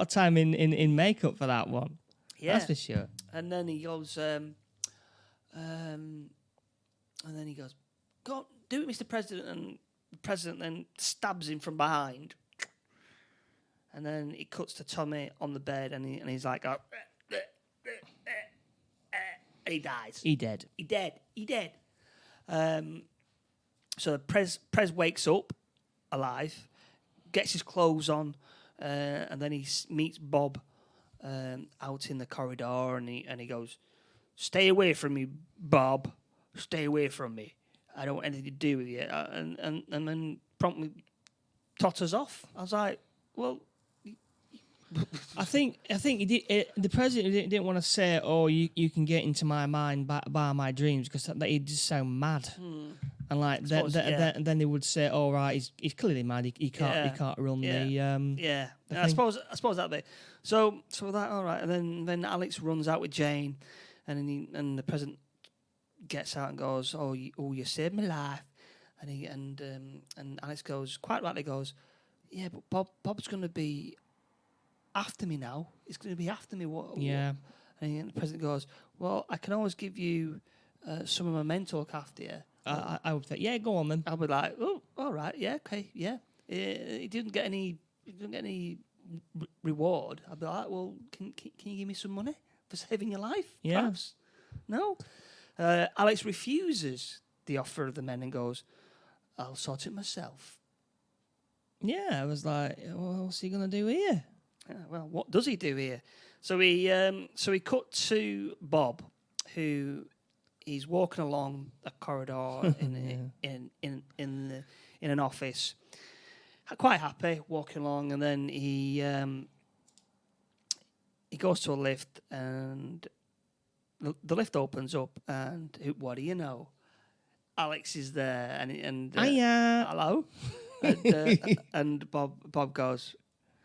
time in makeup for that one. Yeah, that's for sure. And then he goes, "Go on, do it, Mr. President." And the president then stabs him from behind, and then it cuts to Tommy on the bed, and he's like, and he dies. He dead. So the Prez wakes up alive, gets his clothes on, and then he meets Bob out in the corridor, and he goes, "Stay away from me, Bob. Stay away from me. I don't want anything to do with you." And then promptly totters off. I was like, well. I think he did, the president didn't want to say, "Oh, you can get into my mind by my dreams," because that he'd just sound mad. And like then they would say, "Oh right, he's clearly mad. He can't run the I suppose that bit. So that all right. And then Alex runs out with Jane, and the president gets out and goes, "Oh, you saved my life," and Alex goes, quite rightly goes, "Yeah, but Bob's going to be after me now. He's going to be after me." What? Yeah. And the president goes, "Well, I can always give you some of my mentor look after you." I would think, yeah, go on then. I'll be like, "Oh, all right, yeah, okay, yeah." He didn't get any reward. I'd be like, "Well, can you give me some money for saving your life?" Yeah. Perhaps? No. Alex refuses the offer of the men and goes, "I'll sort it myself." Yeah, I was like, well, what's he gonna do here? Well, what does he do here? So he cut to Bob, who he's walking along a corridor in an office, quite happy walking along, and then he goes to a lift, and the lift opens up, and what do you know? Alex is there, and Hiya. hello, and Bob goes,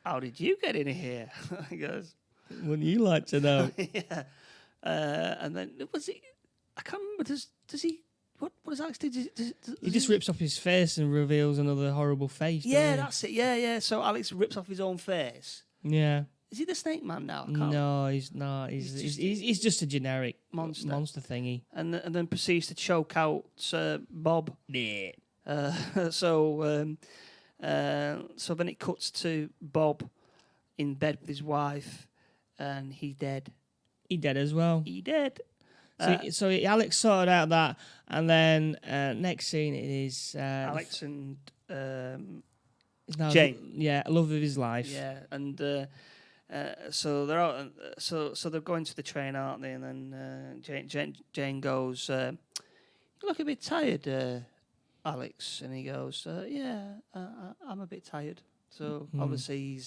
"How did you get in here?" He goes, Wouldn't you like to know? "Yeah," and then was it? I can't remember. Does he? What does Alex do? Does He just rips off his face and reveals another horrible face. Yeah, that's it. Yeah. So Alex rips off his own face. Yeah. Is he the Snake Man now? No, he's not. He's just a generic monster thingy. And then proceeds to choke out Bob. Yeah. So then it cuts to Bob in bed with his wife, and he's dead. He dead as well. He dead. So Alex sorted out that, and then next scene it is Alex and Jane. Yeah, love of his life. Yeah, and so they're out. So they're going to the train, aren't they? And then Jane goes, "You look a bit tired, Alex." And he goes, "Yeah, I'm a bit tired." So obviously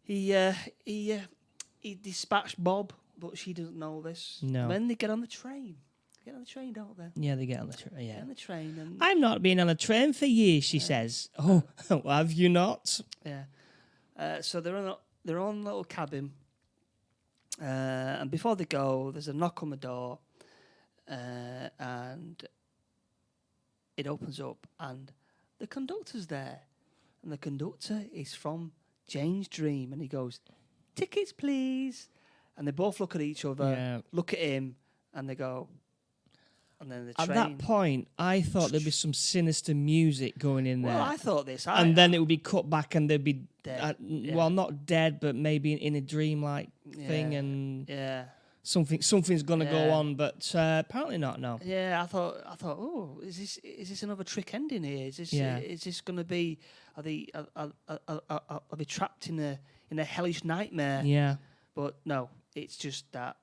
he dispatched Bob, but she doesn't know this. No. Then they get on the train. They get on the train, don't they? Yeah, they get on the train. Yeah, Get on the train, and I've not been on a train for years. She says. Oh, have you not? yeah. So they're on a little cabin, and before they go, there's a knock on the door, and it opens up, and the conductor's there, and the conductor is from Jane's dream, and he goes, "Tickets, please," and they both look at each other, look at him, and they go. And then the train. At that point, I thought there'd be some sinister music going in there. Well, I thought this. And then it would be cut back and they'd be, Dead. well, not dead, but maybe in a dream-like thing. And something's going to go on, but apparently not, no. Yeah, I thought, oh, is this another trick ending here? Is this going to be, are they trapped in a hellish nightmare? Yeah. But no, it's just that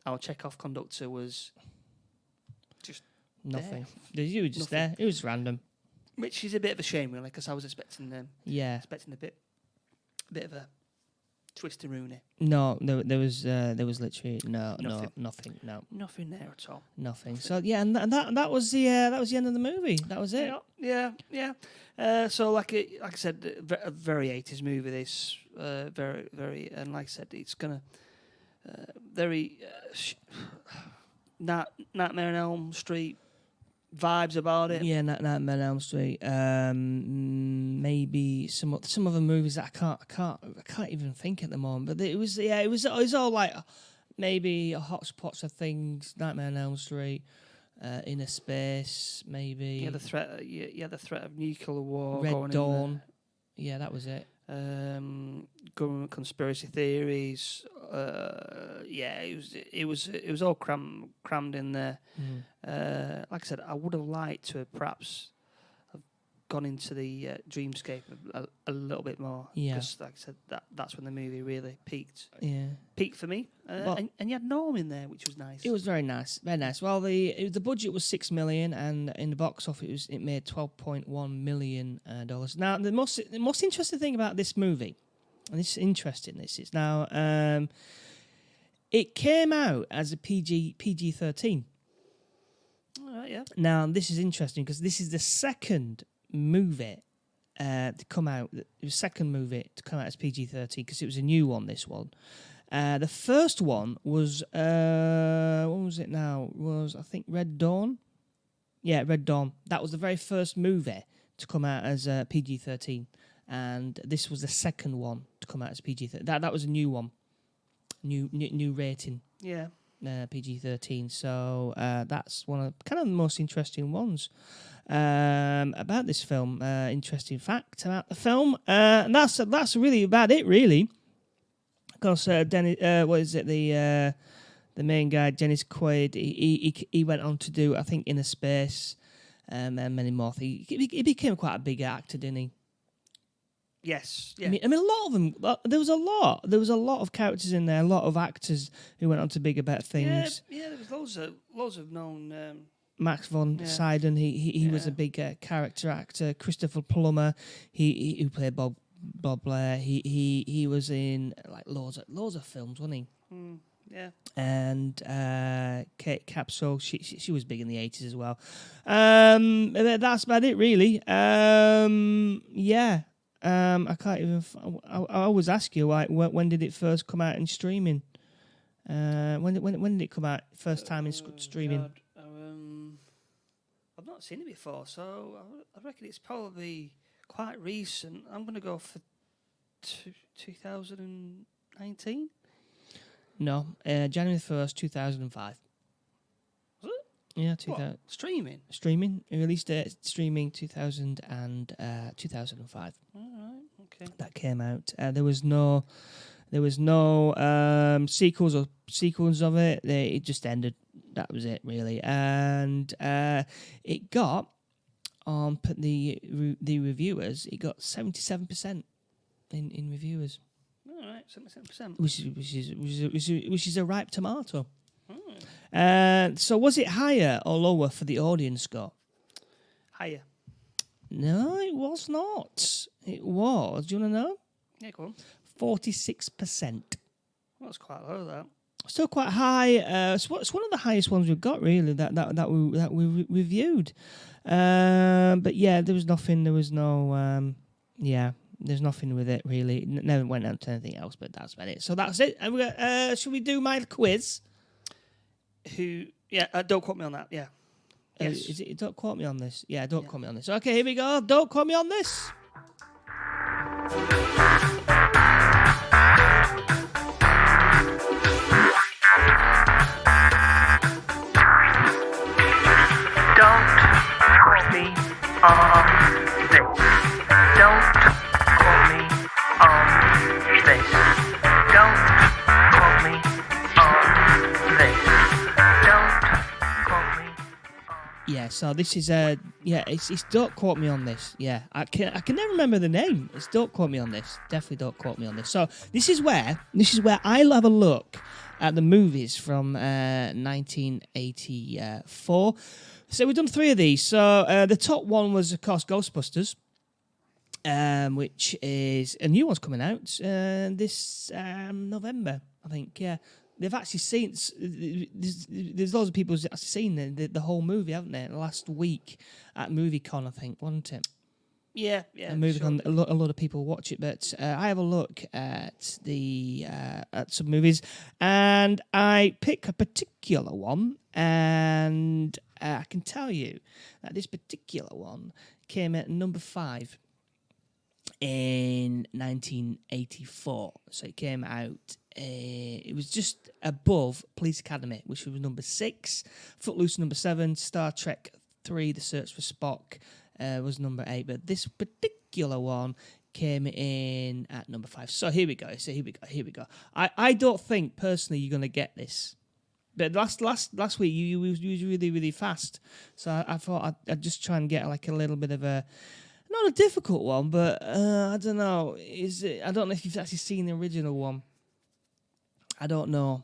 our Chekhov conductor was just nothing. You were just Nothing. there. It was random. Which is a bit of a shame, really, because I was expecting a bit of a twist and Rooney. No, there was literally nothing, Nothing there at all. nothing. So yeah, and that was the end of the movie. That was it. Yeah. So like I said, a very 80s movie. This very, very, and like I said, it's gonna very Nightmare on Elm Street vibes about it. Yeah, Nightmare on Elm Street. Maybe some other movies that I can't even think at the moment. But it was all like maybe a hodgepodge of things. Nightmare on Elm Street, Inner Space, maybe. Yeah, the threat of nuclear war. Red Dawn. Yeah, that was it. Government conspiracy theories. It was all crammed in there. Like I said, I would have liked to have perhaps have gone into the dreamscape a little bit more. Yeah. Because like I said, that's when the movie really peaked. Yeah. Peaked for me. And you had Norm in there, which was nice. It was very nice, very nice. Well, the budget was $6 million, and in the box office it made $12.1 million. Now, the most interesting thing about this movie, and this is interesting. This is now it came out as a PG-13. Yeah. Now, this is interesting because this is the second movie to come out. It was the second movie to come out as PG-13 because it was a new one. This one. The first one was what was it now? Was I think Red Dawn? Yeah, Red Dawn. That was the very first movie to come out as PG-13, and this was the second one to come out as PG-13. That was a new one, new rating. Yeah. PG-13. So that's one of kind of the most interesting ones about this film. Interesting fact about the film, and that's really about it, really. Because what is it? The main guy, Dennis Quaid, he went on to do, I think, Inner Space, and many more things. He became quite a big actor, didn't he? Yes. Yeah. I mean, a lot of them. There was a lot. There was a lot of characters in there. A lot of actors who went on to bigger, better things. Yeah. There was loads of known. Max von Sydow. He was a big character actor. Christopher Plummer. He who played Bob Blair. He was in like loads of films, wasn't he? Yeah. And Kate Capshaw, she was big in the 80s as well. That's about it, really. I can't even. I always ask you, like, when did it first come out in streaming? When did it come out first time in streaming? God. I've not seen it before, so I reckon it's probably quite recent. I'm going to go for 2019. No, January 1st, 2005. Was it? Yeah, 2000. Streaming? Streaming. It released it streaming 2005. All right, okay. That came out. There was no sequels or sequels of it. It just ended. That was it, really. And it got on the reviewers. It got 77% in reviewers. All right, 77%. Which is a ripe tomato. So was it higher or lower for the audience score? Higher. No, it was not. It was. Do you want to know? Yeah, go on. 46%. Well, that's quite low, that. Still quite high. It's one of the highest ones we've got, really. That we reviewed. But yeah, there was nothing. There was no. There's nothing with it really. Never went on to anything else. But that's about it. So that's it. And should we do my quiz? Don't quote me on that. Yeah. Yes. Is it? Don't quote me on this. Yeah, don't quote me on this. Okay, here we go. Don't quote me on this. Yeah, so this is it's Don't Quote Me on This. Yeah, I can never remember the name. It's Don't Quote Me on This. Definitely Don't Quote Me on This. So this is where I'll have a look at the movies from 1984. So we've done 3 of these. So the top one was, of course, Ghostbusters, which is a new one's coming out this November, I think. Yeah. They've actually seen. There's loads of people who've actually seen the whole movie, haven't they? Last week at MovieCon, I think, wasn't it? Yeah. At MovieCon, sure. A lot of people watch it, but I have a look at at some movies, and I pick a particular one, and I can tell you that this particular one came at number 5 in 1984. So it came out. It was just above Police Academy, which was number 6. Footloose number 7. Star Trek 3: The Search for Spock was number 8. But this particular one came in at number 5. So here we go. Here we go. I don't think personally you're gonna get this. But last week you was really, really fast. So I thought I'd just try and get like a little bit of a. Not a difficult one, but I don't know. I don't know if you've actually seen the original one. I don't know.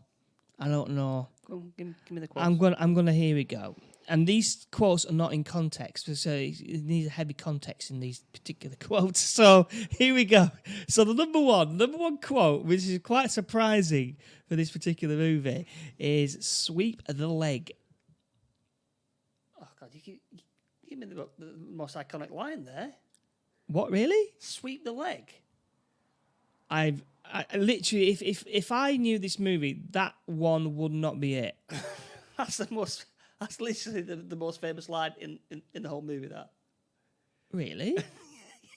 Go on, give me the quotes. I'm gonna. Here we go. And these quotes are not in context, so it needs a heavy context in these particular quotes. So here we go. So the number one quote, which is quite surprising for this particular movie, is "Sweep the leg." Oh God, you give me the most iconic line there. What, really? Sweep the leg. I literally, if I knew this movie, that one would not be it. That's literally the most famous line in the whole movie. That. Really?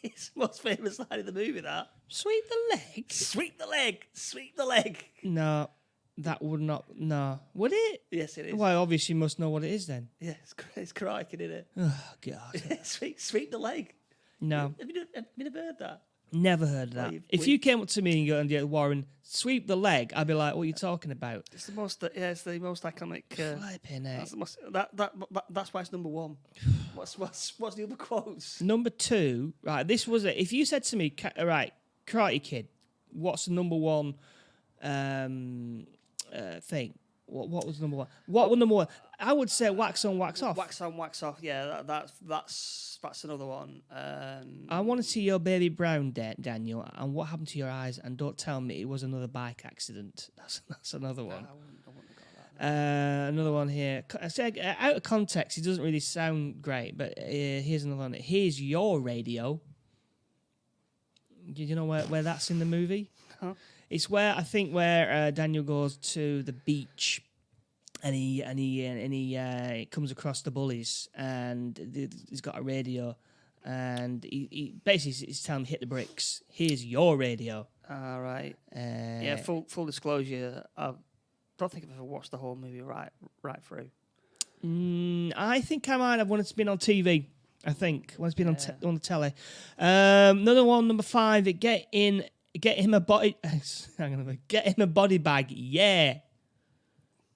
It's the most famous line in the movie. That. Sweep the leg. Sweep the leg. Sweep the leg. No, that would not. No, would it? Yes, it is. Well, obviously, you must know what it is then. Yeah, it's cracking, isn't it? Oh God. sweep the leg. No. Have you never heard that? Never heard of that. If you came up to me and go, yeah, Warren, sweep the leg, I'd be like, what are you talking about? It's the most, it's the most iconic. Flipping heck. That's the most, that's why it's number one. What's the other quotes? Number 2, right? This was it. If you said to me, right, Karate Kid, what's the number one thing? What was number one? What was number one? I would say wax on, wax off. Wax on, wax off. Yeah, that's another one. I want to see your baby brown, Daniel, and what happened to your eyes. And don't tell me it was another bike accident. That's another one. I wouldn't have got that. Another one here. I say, out of context, it doesn't really sound great, but here's another one. Here's your radio. Do you know where that's in the movie? Huh? It's where Daniel goes to the beach, and he comes across the bullies, and he's got a radio, and he basically he's telling him, hit the bricks. Here's your radio. All right. Yeah. Full disclosure. I don't think I've ever watched the whole movie right through. I think I might have when it's been on TV. I think when it's been on the telly. Another one, number 5. Get him a body. Hang on a minute. Get him a body bag. Yeah.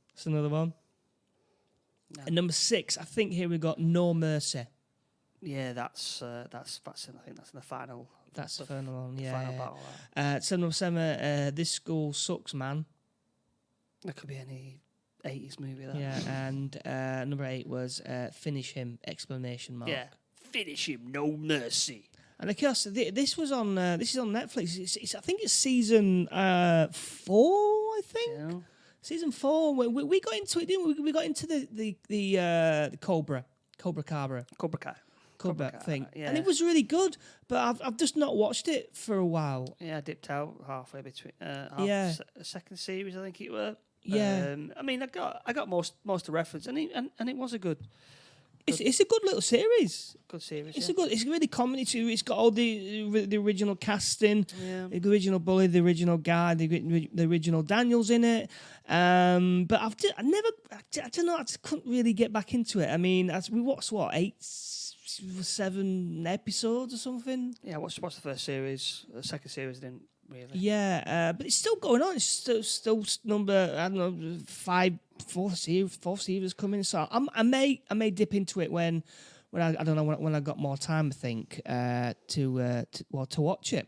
That's another one. No. And number 6, I think here we got No Mercy. Yeah, that's I think that's in the final. That's the final one. Yeah. Final battle. So number 7, This School Sucks, Man. That could be any 80s movie. That. Yeah, and number 8 was Finish Him! ! Yeah, finish him, no mercy. And of course, this was on. This is on Netflix. I think it's season 4. I think season 4. We got into it, didn't we? We got into the Cobra thing, yeah. And it was really good. But I've just not watched it for a while. Yeah, I dipped out halfway between. Second series, I think it was. Yeah. I mean, I got most of the reference, and it was a good. It's a good little series. Good series. It's really comedy too. It's got all the original casting, the original bully, the original guy, the original Daniels in it. But I don't know. I just couldn't really get back into it. I mean, as we watched 7 episodes or something. Yeah, what's the first series? The second series didn't really. Yeah, but it's still going on. It's still number, I don't know, 4th series coming. So I may dip into it when I don't know when I got more time. I think to watch it.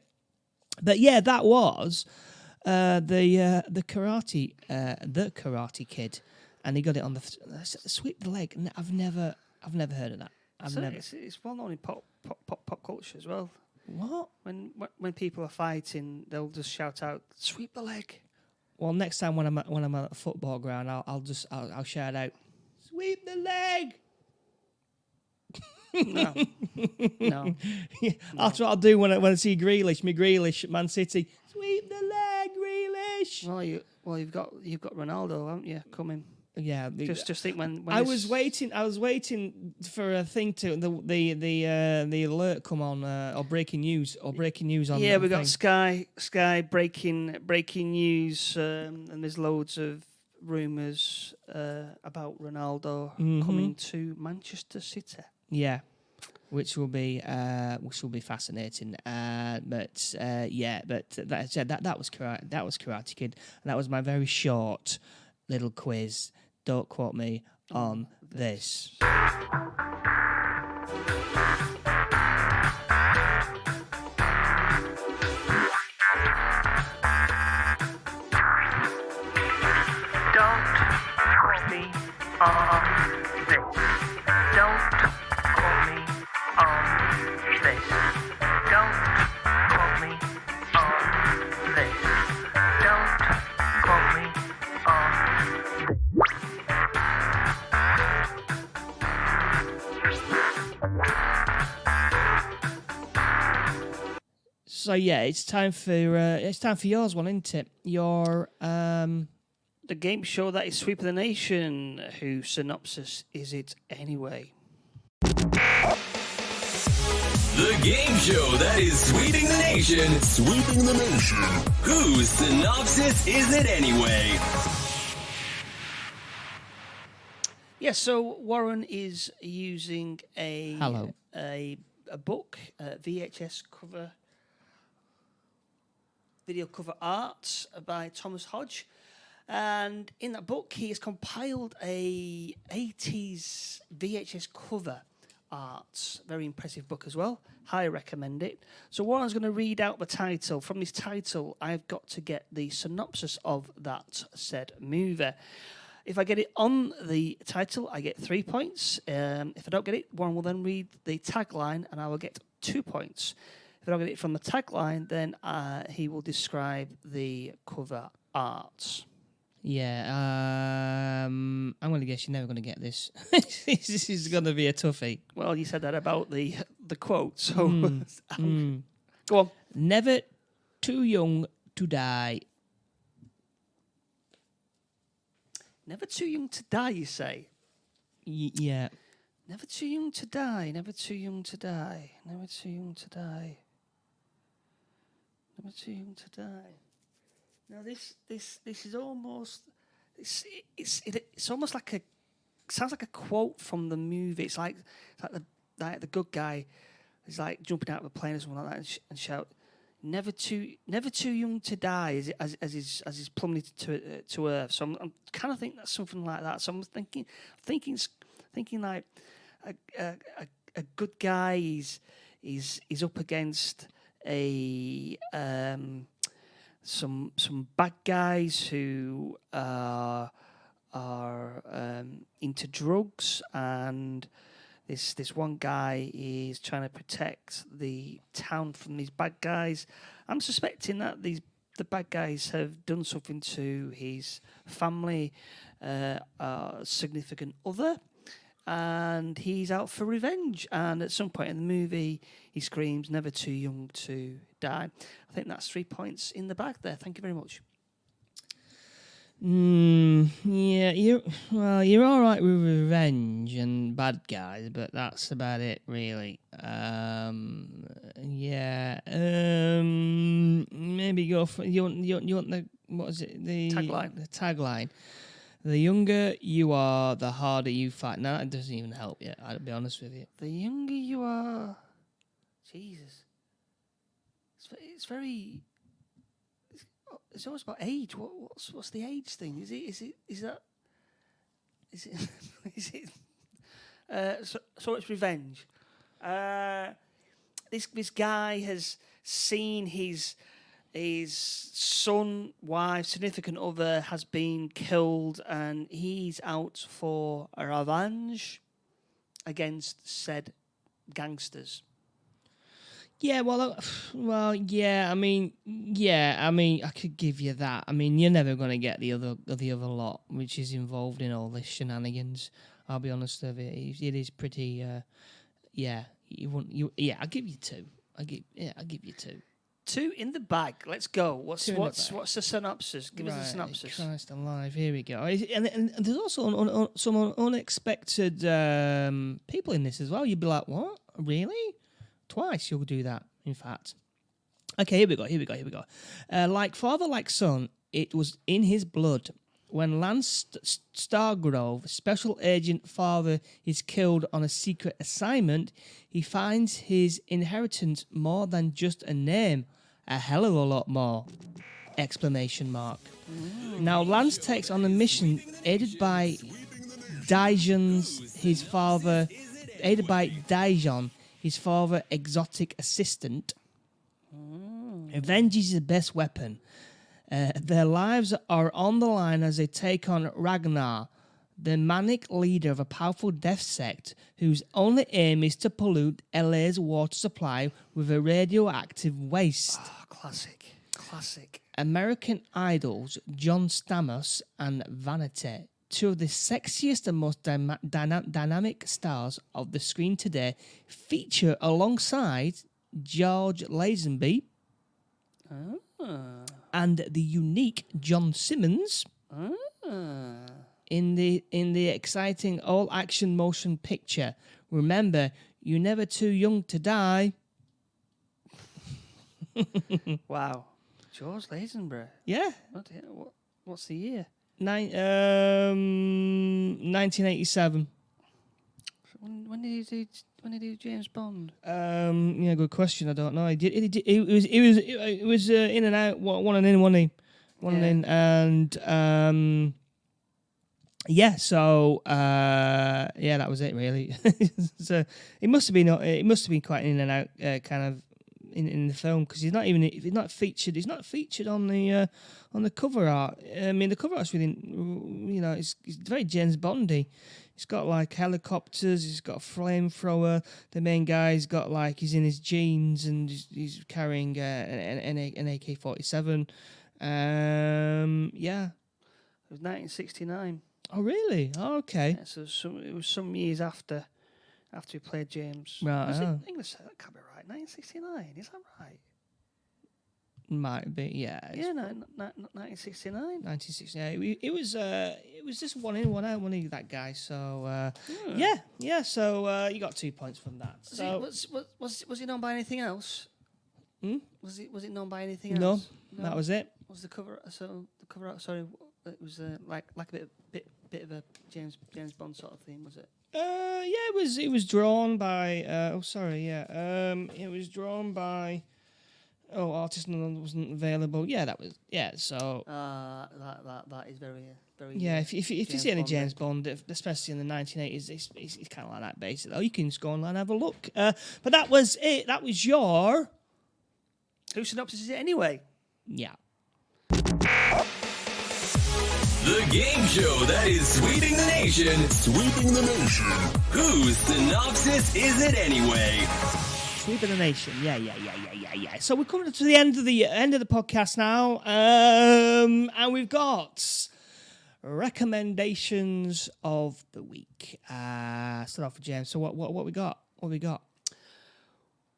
But yeah, that was the Karate Kid, and he got it on the sweep the leg. I've never heard of that. It's well known in pop culture as well. What? When people are fighting, they'll just shout out, "Sweep the leg." Well, next time when I'm at a football ground, I'll shout out, "Sweep the leg." No. Yeah, that's what I'll do when I see Grealish, Man City. Sweep the leg, Grealish. Well, you've got Ronaldo, haven't you? Coming. Yeah, just think when I was waiting for a thing to the alert come on or breaking news on. Yeah, we got Sky breaking news, and there's loads of rumours about Ronaldo coming to Manchester City. Yeah, which will be fascinating. But that was Karate Kid, and that was my very short little quiz. Don't quote me on this. So yeah, it's time for yours one, isn't it? Your the game show that is sweeping the nation. Whose synopsis is it anyway? The game show that is sweeping the nation. Sweeping the nation. Whose synopsis is it anyway? Yeah, so Warren is using a book, VHS cover video cover art by Thomas Hodge. And in that book, he has compiled a 80s VHS cover art. Very impressive book as well. Highly recommend it. So Warren's going to read out the title. From this title, I've got to get the synopsis of that said movie. If I get it on the title, I get 3 points. If I don't get it, Warren will then read the tagline and I will get 2 points. If I don't get it from the tagline, then he will describe the cover art. Yeah, I'm going to guess you're never going to get this. This is going to be a toughie. Well, you said that about the quote, so go on. Never too young to die. Never too young to die, you say? Yeah. Never too young to die, never too young to die, never too young to die. Never too young to die. Now this is almost it's almost like sounds like a quote from the movie. It's like the good guy is like jumping out of a plane or something like that and shout, never too young to die as he's plummeted to earth. So I'm kind of thinking that's something like that. So I'm thinking like a good guy is up against some bad guys who are into drugs, and this one guy is trying to protect the town from these bad guys. I'm suspecting that the bad guys have done something to his family, significant other, and he's out for revenge. And at some point in the movie, he screams, "Never too young to die." I think that's 3 points in the bag there. Thank you very much. Yeah, you're all right with revenge and bad guys, but that's about it, really. Maybe go for you want the what is it the Tagline. The tagline. The younger you are, the harder you fight. No, it doesn't even help yet. I'll be honest with you. The younger you are, Jesus, it's very. It's almost about age. What's the age thing? Is it? So it's revenge. This guy has seen his son, wife, significant other has been killed, and he's out for a revenge against said gangsters. Yeah, yeah. I mean, I could give you that. I mean, you're never going to get the other lot, which is involved in all this shenanigans. I'll be honest with you, it is pretty. Yeah, I'll give you two. I'll give you two. Two in the bag. Let's go. What's the synopsis? Give us the synopsis. Christ alive! Here we go. And there's also some unexpected people in this as well. You'd be like, what? Really? Twice you'll do that, in fact. Okay, here we go. Like father, like son, it was in his blood. When Lance Stargrove, special agent father, is killed on a secret assignment, he finds his inheritance more than just a name. A hell of a lot more! Exclamation mark. Now Lance takes on a mission aided by Dijon, his father, exotic assistant. Revenge is the best weapon. Their lives are on the line as they take on Ragnar, the manic leader of a powerful death sect whose only aim is to pollute LA's water supply with a radioactive waste. Oh, classic. American Idols, John Stamos and Vanity, two of the sexiest and most dynamic stars of the screen today, feature alongside George Lazenby and the unique John Simmons in the exciting all-action motion picture. Remember, you're never too young to die. Wow. George Lazenby. Yeah. What's the year? 1987. When When did he do James Bond? Yeah, good question. I don't know. It was in and out, one and in, one in, one and in, and yeah. So yeah, that was it really. So it must have been quite in and out kind of in the film, because he's not featured. He's not featured on the cover art. I mean, the cover art's really, it's very James Bondy. He's got like helicopters. He's got a flamethrower. The main guy's got like, he's in his jeans and he's carrying an AK-47. Yeah. It was 1969. Oh really? Oh, okay. Yeah, so it was some years after he played James. Right. Was Oh. it English? That can't be right. 1969. Is that right? Might be. Yeah. Yeah, 1969. 1960. It was just one in, one out, one in, that guy. So yeah. So you got 2 points from that. Was it known by anything else? Was it known by anything No, else? that was it. Was the cover? So the cover art. Sorry, it was like a bit of a James Bond sort of theme, was it? Yeah, it was drawn by. It was drawn by. Oh, artist wasn't available. Yeah, that was. Yeah, so. That is very. Yeah, if you see any Bond, James Bond, especially in the 1980s, it's kind of like that, basically. Oh, you can just go online and have a look. But that was it. That was your. Whose synopsis is it anyway? Yeah. The game show that is sweeping the nation. Sweeping the nation. Whose synopsis is it anyway? Sweeping the nation. Yeah. So we're coming to the end of the podcast now, and we've got recommendations of the week. Start off with James. So what we got? What we got?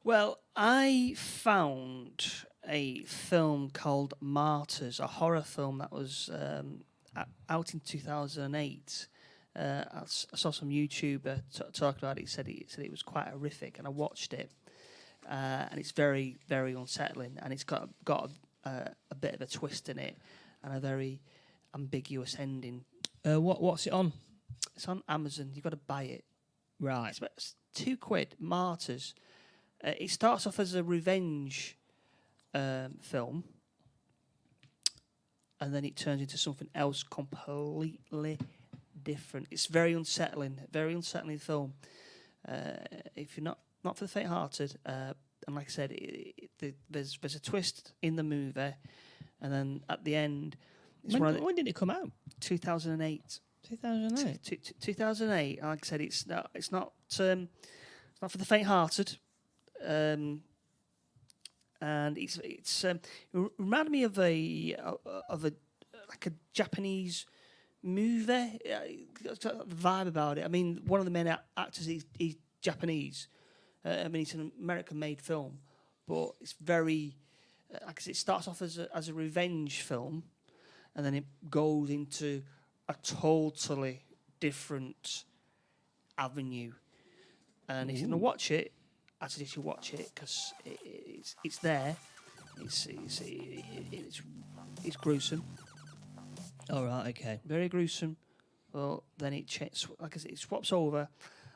Well, I found a film called Martyrs, a horror film that was out in 2008. I saw some YouTuber talk about it. He said it was quite horrific, and I watched it, and it's very, very unsettling, and it's got a bit of a twist in it, and a very ambiguous ending. What's it on? It's on Amazon. You've got to buy it. Right. It's about £2. Martyrs. It starts off as a revenge film, and then it turns into something else completely different. It's very unsettling film. If you're not for the faint-hearted, and like I said, there's a twist in the movie, and then at the end, When did it come out? 2008. 2008. 2008. Like I said, it's not for the faint-hearted. And it reminded me of a Japanese movie. It's got a vibe about it. I mean, one of the main actors is Japanese. I mean, it's an American-made film, but it's very. Like I said, it starts off as a revenge film, and then it goes into a totally different avenue. And if you're gonna watch it, I suggest you watch it because it's there. It's gruesome. All right. Okay. Very gruesome. Well, then like I said, it swaps over,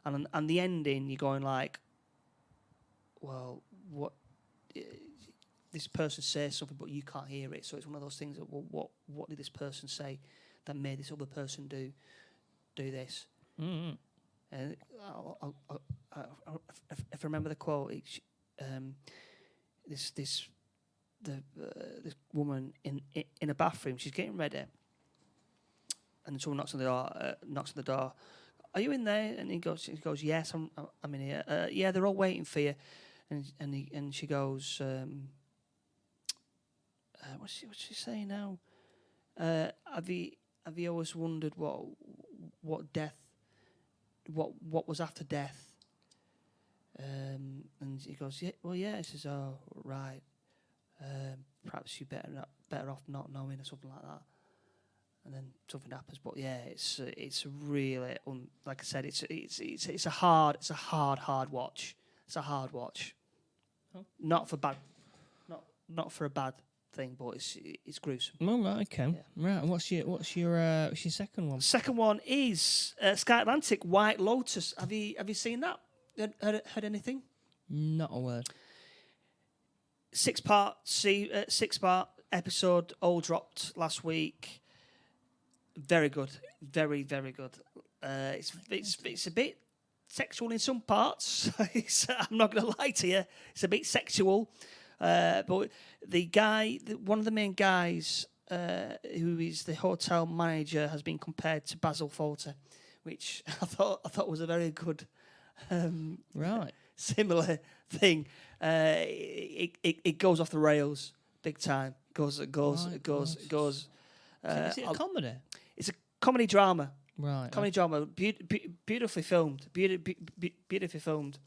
and the ending you're going like, well, what? This person says something, but you can't hear it. So it's one of those things that, well, what did this person say that made this other person do this? Mm-hmm. And if I remember the quote, this woman in a bathroom, she's getting ready, and someone knocks on the door. Are you in there? And he goes, yes, I'm in here. Yeah, they're all waiting for you. And she goes, what's she saying now? Have you always wondered what death? What was after death? And he goes, yeah, well, yeah. He says, oh, right. Perhaps you better off not knowing or something like that. And then something happens, but yeah, it's really like I said, it's a hard watch. It's a hard watch. Oh. Not for a bad thing, but it's gruesome. Oh, right, okay. Yeah. Right, and what's your second one? Second one is Sky Atlantic White Lotus. Have you seen that? Heard anything? Not a word. 6-part episode, all dropped last week. Very good, very very good. It's a bit sexual in some parts. I'm not going to lie to you. It's a bit sexual, but one of the main guys, who is the hotel manager, has been compared to Basil Fawlty, which I thought was a very good, Right. similar thing. It goes off the rails big time. Goes. Is it a comedy? It's a comedy drama. Right. Comedy drama, beautifully filmed. Beautifully filmed.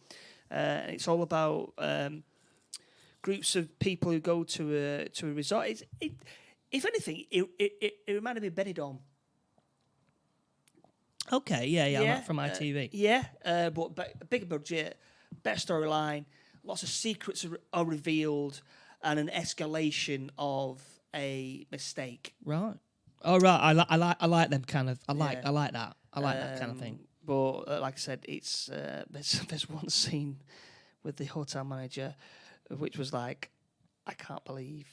And it's all about groups of people who go to a resort. If anything, it reminded me of Benidorm. Okay, yeah, from ITV. But bigger budget, better storyline, lots of secrets are revealed, and an escalation of a mistake. Right. Oh, right. I like them kind of. I like that. I like that kind of thing. But like I said, it's there's one scene with the hotel manager, which was like, I can't believe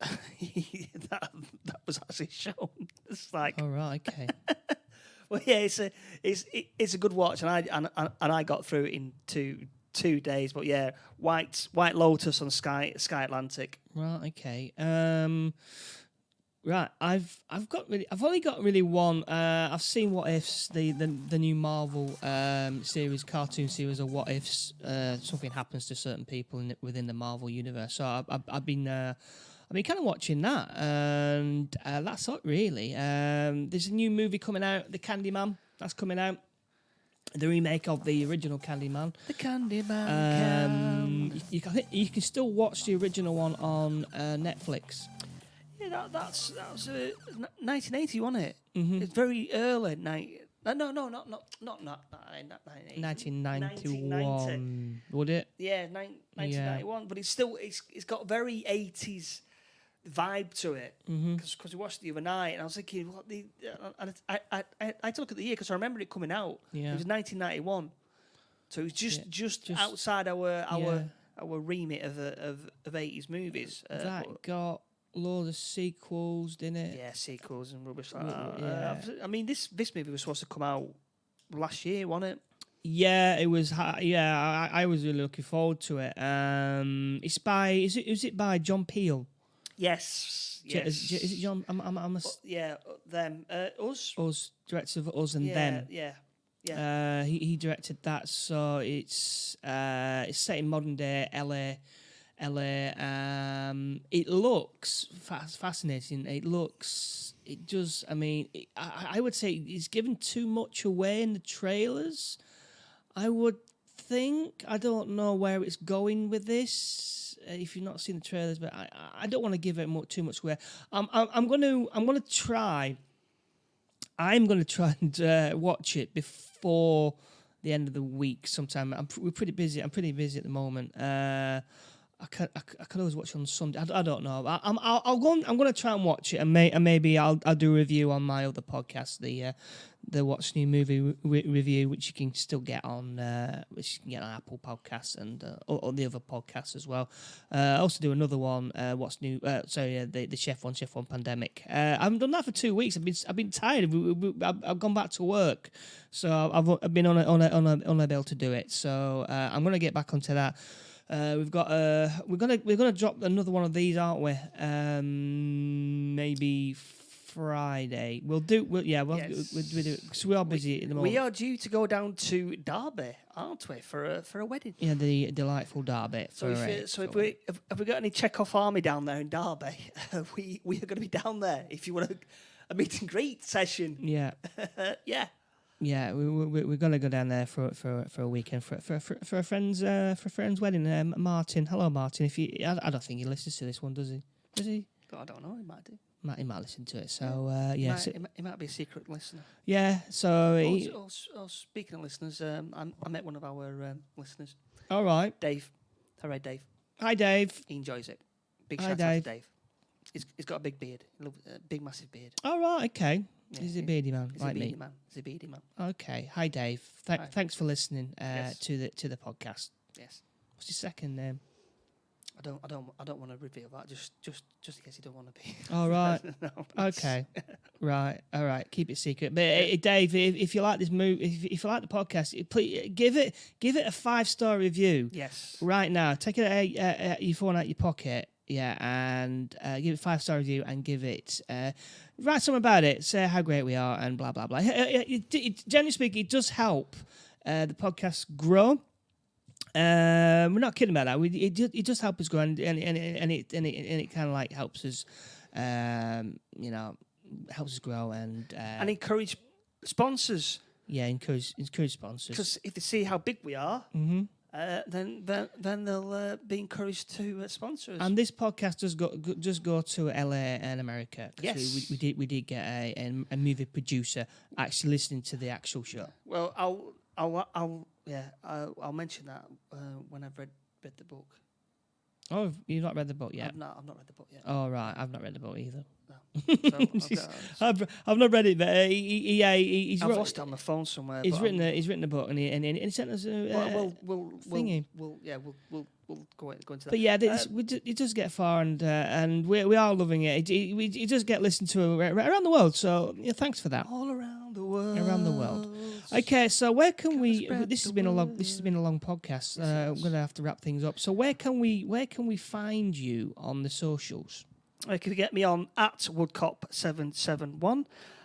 that was actually shown. It's like, Oh, right. Okay. well, yeah, it's a good watch, and I got through it in two days. But yeah, White Lotus on Sky Atlantic. Right. Okay. Right. I've only got really one. I've seen What Ifs, the new Marvel series, cartoon series of What Ifs. Something happens to certain people within the Marvel universe. So I've been kind of watching that, and that's it really. There's a new movie coming out, The Candyman. That's coming out. The remake of the original Candyman. The Candyman. You can still watch the original one on Netflix. Yeah, that was 1980, wasn't it? Mm-hmm. It's very early. Not 1980. 1991, would it? Yeah, 1991. But it's got a very 80s vibe to it. Because we watched it the other night, and I was thinking, what the? And I had to look at the year because I remember it coming out. Yeah. It was 1991, so it was just outside our remit of 80s movies. That got loads of sequels, didn't it? Yeah, sequels and rubbish like that. Yeah. I mean, this movie was supposed to come out last year, wasn't it? Yeah, it was. Yeah, I was really looking forward to it. It's by. Is it by John Peel? Yes. Is it John? Them. Us. Us, director of Us and Them. Yeah. He directed that, so it's set in modern day LA. It looks fascinating. It does. I mean, I would say it's given too much away in the trailers. I would think. I don't know where it's going with this. If you've not seen the trailers, but I don't want to give it too much away. I'm going to try and watch it before the end of the week sometime. We're pretty busy. I'm pretty busy at the moment. I can always watch it on Sunday. I don't know. I'm going to try and watch it, and maybe I'll do a review on my other podcast, the What's New Movie review, which you can still get on Apple Podcasts and all the other podcasts as well. I also do another one, What's New. The Chef One Pandemic. I haven't done that for 2 weeks. I've been tired. I've gone back to work, so I've been unable to do it. So I'm going to get back onto that. We're gonna drop another one of these, aren't we? Maybe Friday. We'll do it because we are busy at the moment. We are due to go down to Derby, aren't we, for a wedding? Yeah, the delightful Derby. If we got any Chekhov army down there in Derby, we are going to be down there. If you want a meet and greet session, yeah, yeah. Yeah, we're gonna go down there for a weekend for a friend's wedding. Martin, hello Martin. I don't think he listens to this one, does he? Does he? I don't know. He might do. He might listen to it. So he might be a secret listener. Yeah. So speaking of listeners, I met one of our listeners. All right, Dave. Hooray, Dave. Hi, Dave. He enjoys it. Big Hi, shout out to Dave. He's got a big beard, big massive beard. Oh right, okay. Yeah, He's a beardy man, He's like a beady me. man. He's a beady man. Okay. Hi, Dave. Hi. Thanks for listening Yes. to the podcast. Yes. What's your second name? I don't want to reveal that. Just in case you don't want to be. All right. No, Okay. Right. All right. Keep it secret. But Dave, if you like this movie, if you like the podcast, please give it a 5-star review. Yes. Right now. Take it out your phone out your pocket. Yeah, and give it a 5-star review and give it write something about it. Say how great we are and blah blah blah. Generally speaking, it does help the podcast grow. We're not kidding about that. It does help us grow, and it kind of like helps us, helps us grow and encourage sponsors. Yeah, encourage sponsors. Because if they see how big we are, Mm-hmm. then they'll be encouraged to sponsor us. And this podcast does go to LA and America. Yes, we did get a movie producer actually listening to the actual show. Well, I'll mention that when I've read the book. Oh, you've not read the book yet? I've not read the book yet. Oh right, I've not read the book either. No. So I've not read it, but he's I've lost it on my phone somewhere. He's written a book and he sent us a thingy. We'll go into that. But yeah, it does get far, and we are loving it. It does get listened to around the world. So thanks for that. All around the world. Around the world. Okay, so where can we? spread This has the been a long. word. This has been a long podcast. Yes, I'm going to have to wrap things up. So where can we find you on the socials? You can get me on at woodcop771,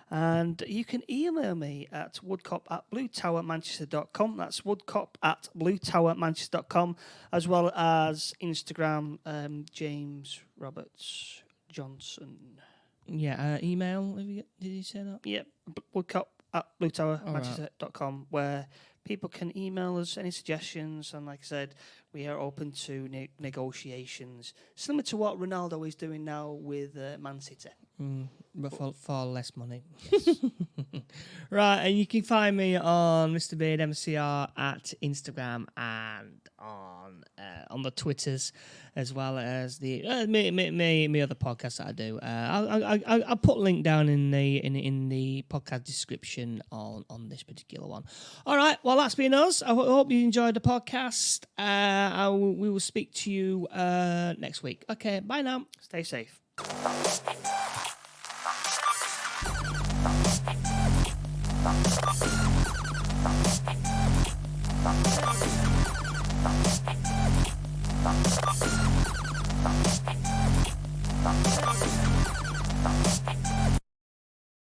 and you can email me at woodcop@bluetowermanchester.com. That's woodcop@bluetowermanchester.com, as well as Instagram, James Roberts Johnson. Yeah, email. Did you say that? Yep, woodcop@bluetowermanchester.com, where people can email us any suggestions, and like I said, we are open to negotiations, similar to what Ronaldo is doing now with Man City. But for less money. Right, and you can find me on Mr. Beard MCR at Instagram and on the Twitters, as well as the me other podcasts that I do. I'll put a link down in the podcast description on this particular one. All right, well that's been us. I hope you enjoyed the podcast. We will speak to you next week. Okay, bye now. Stay safe.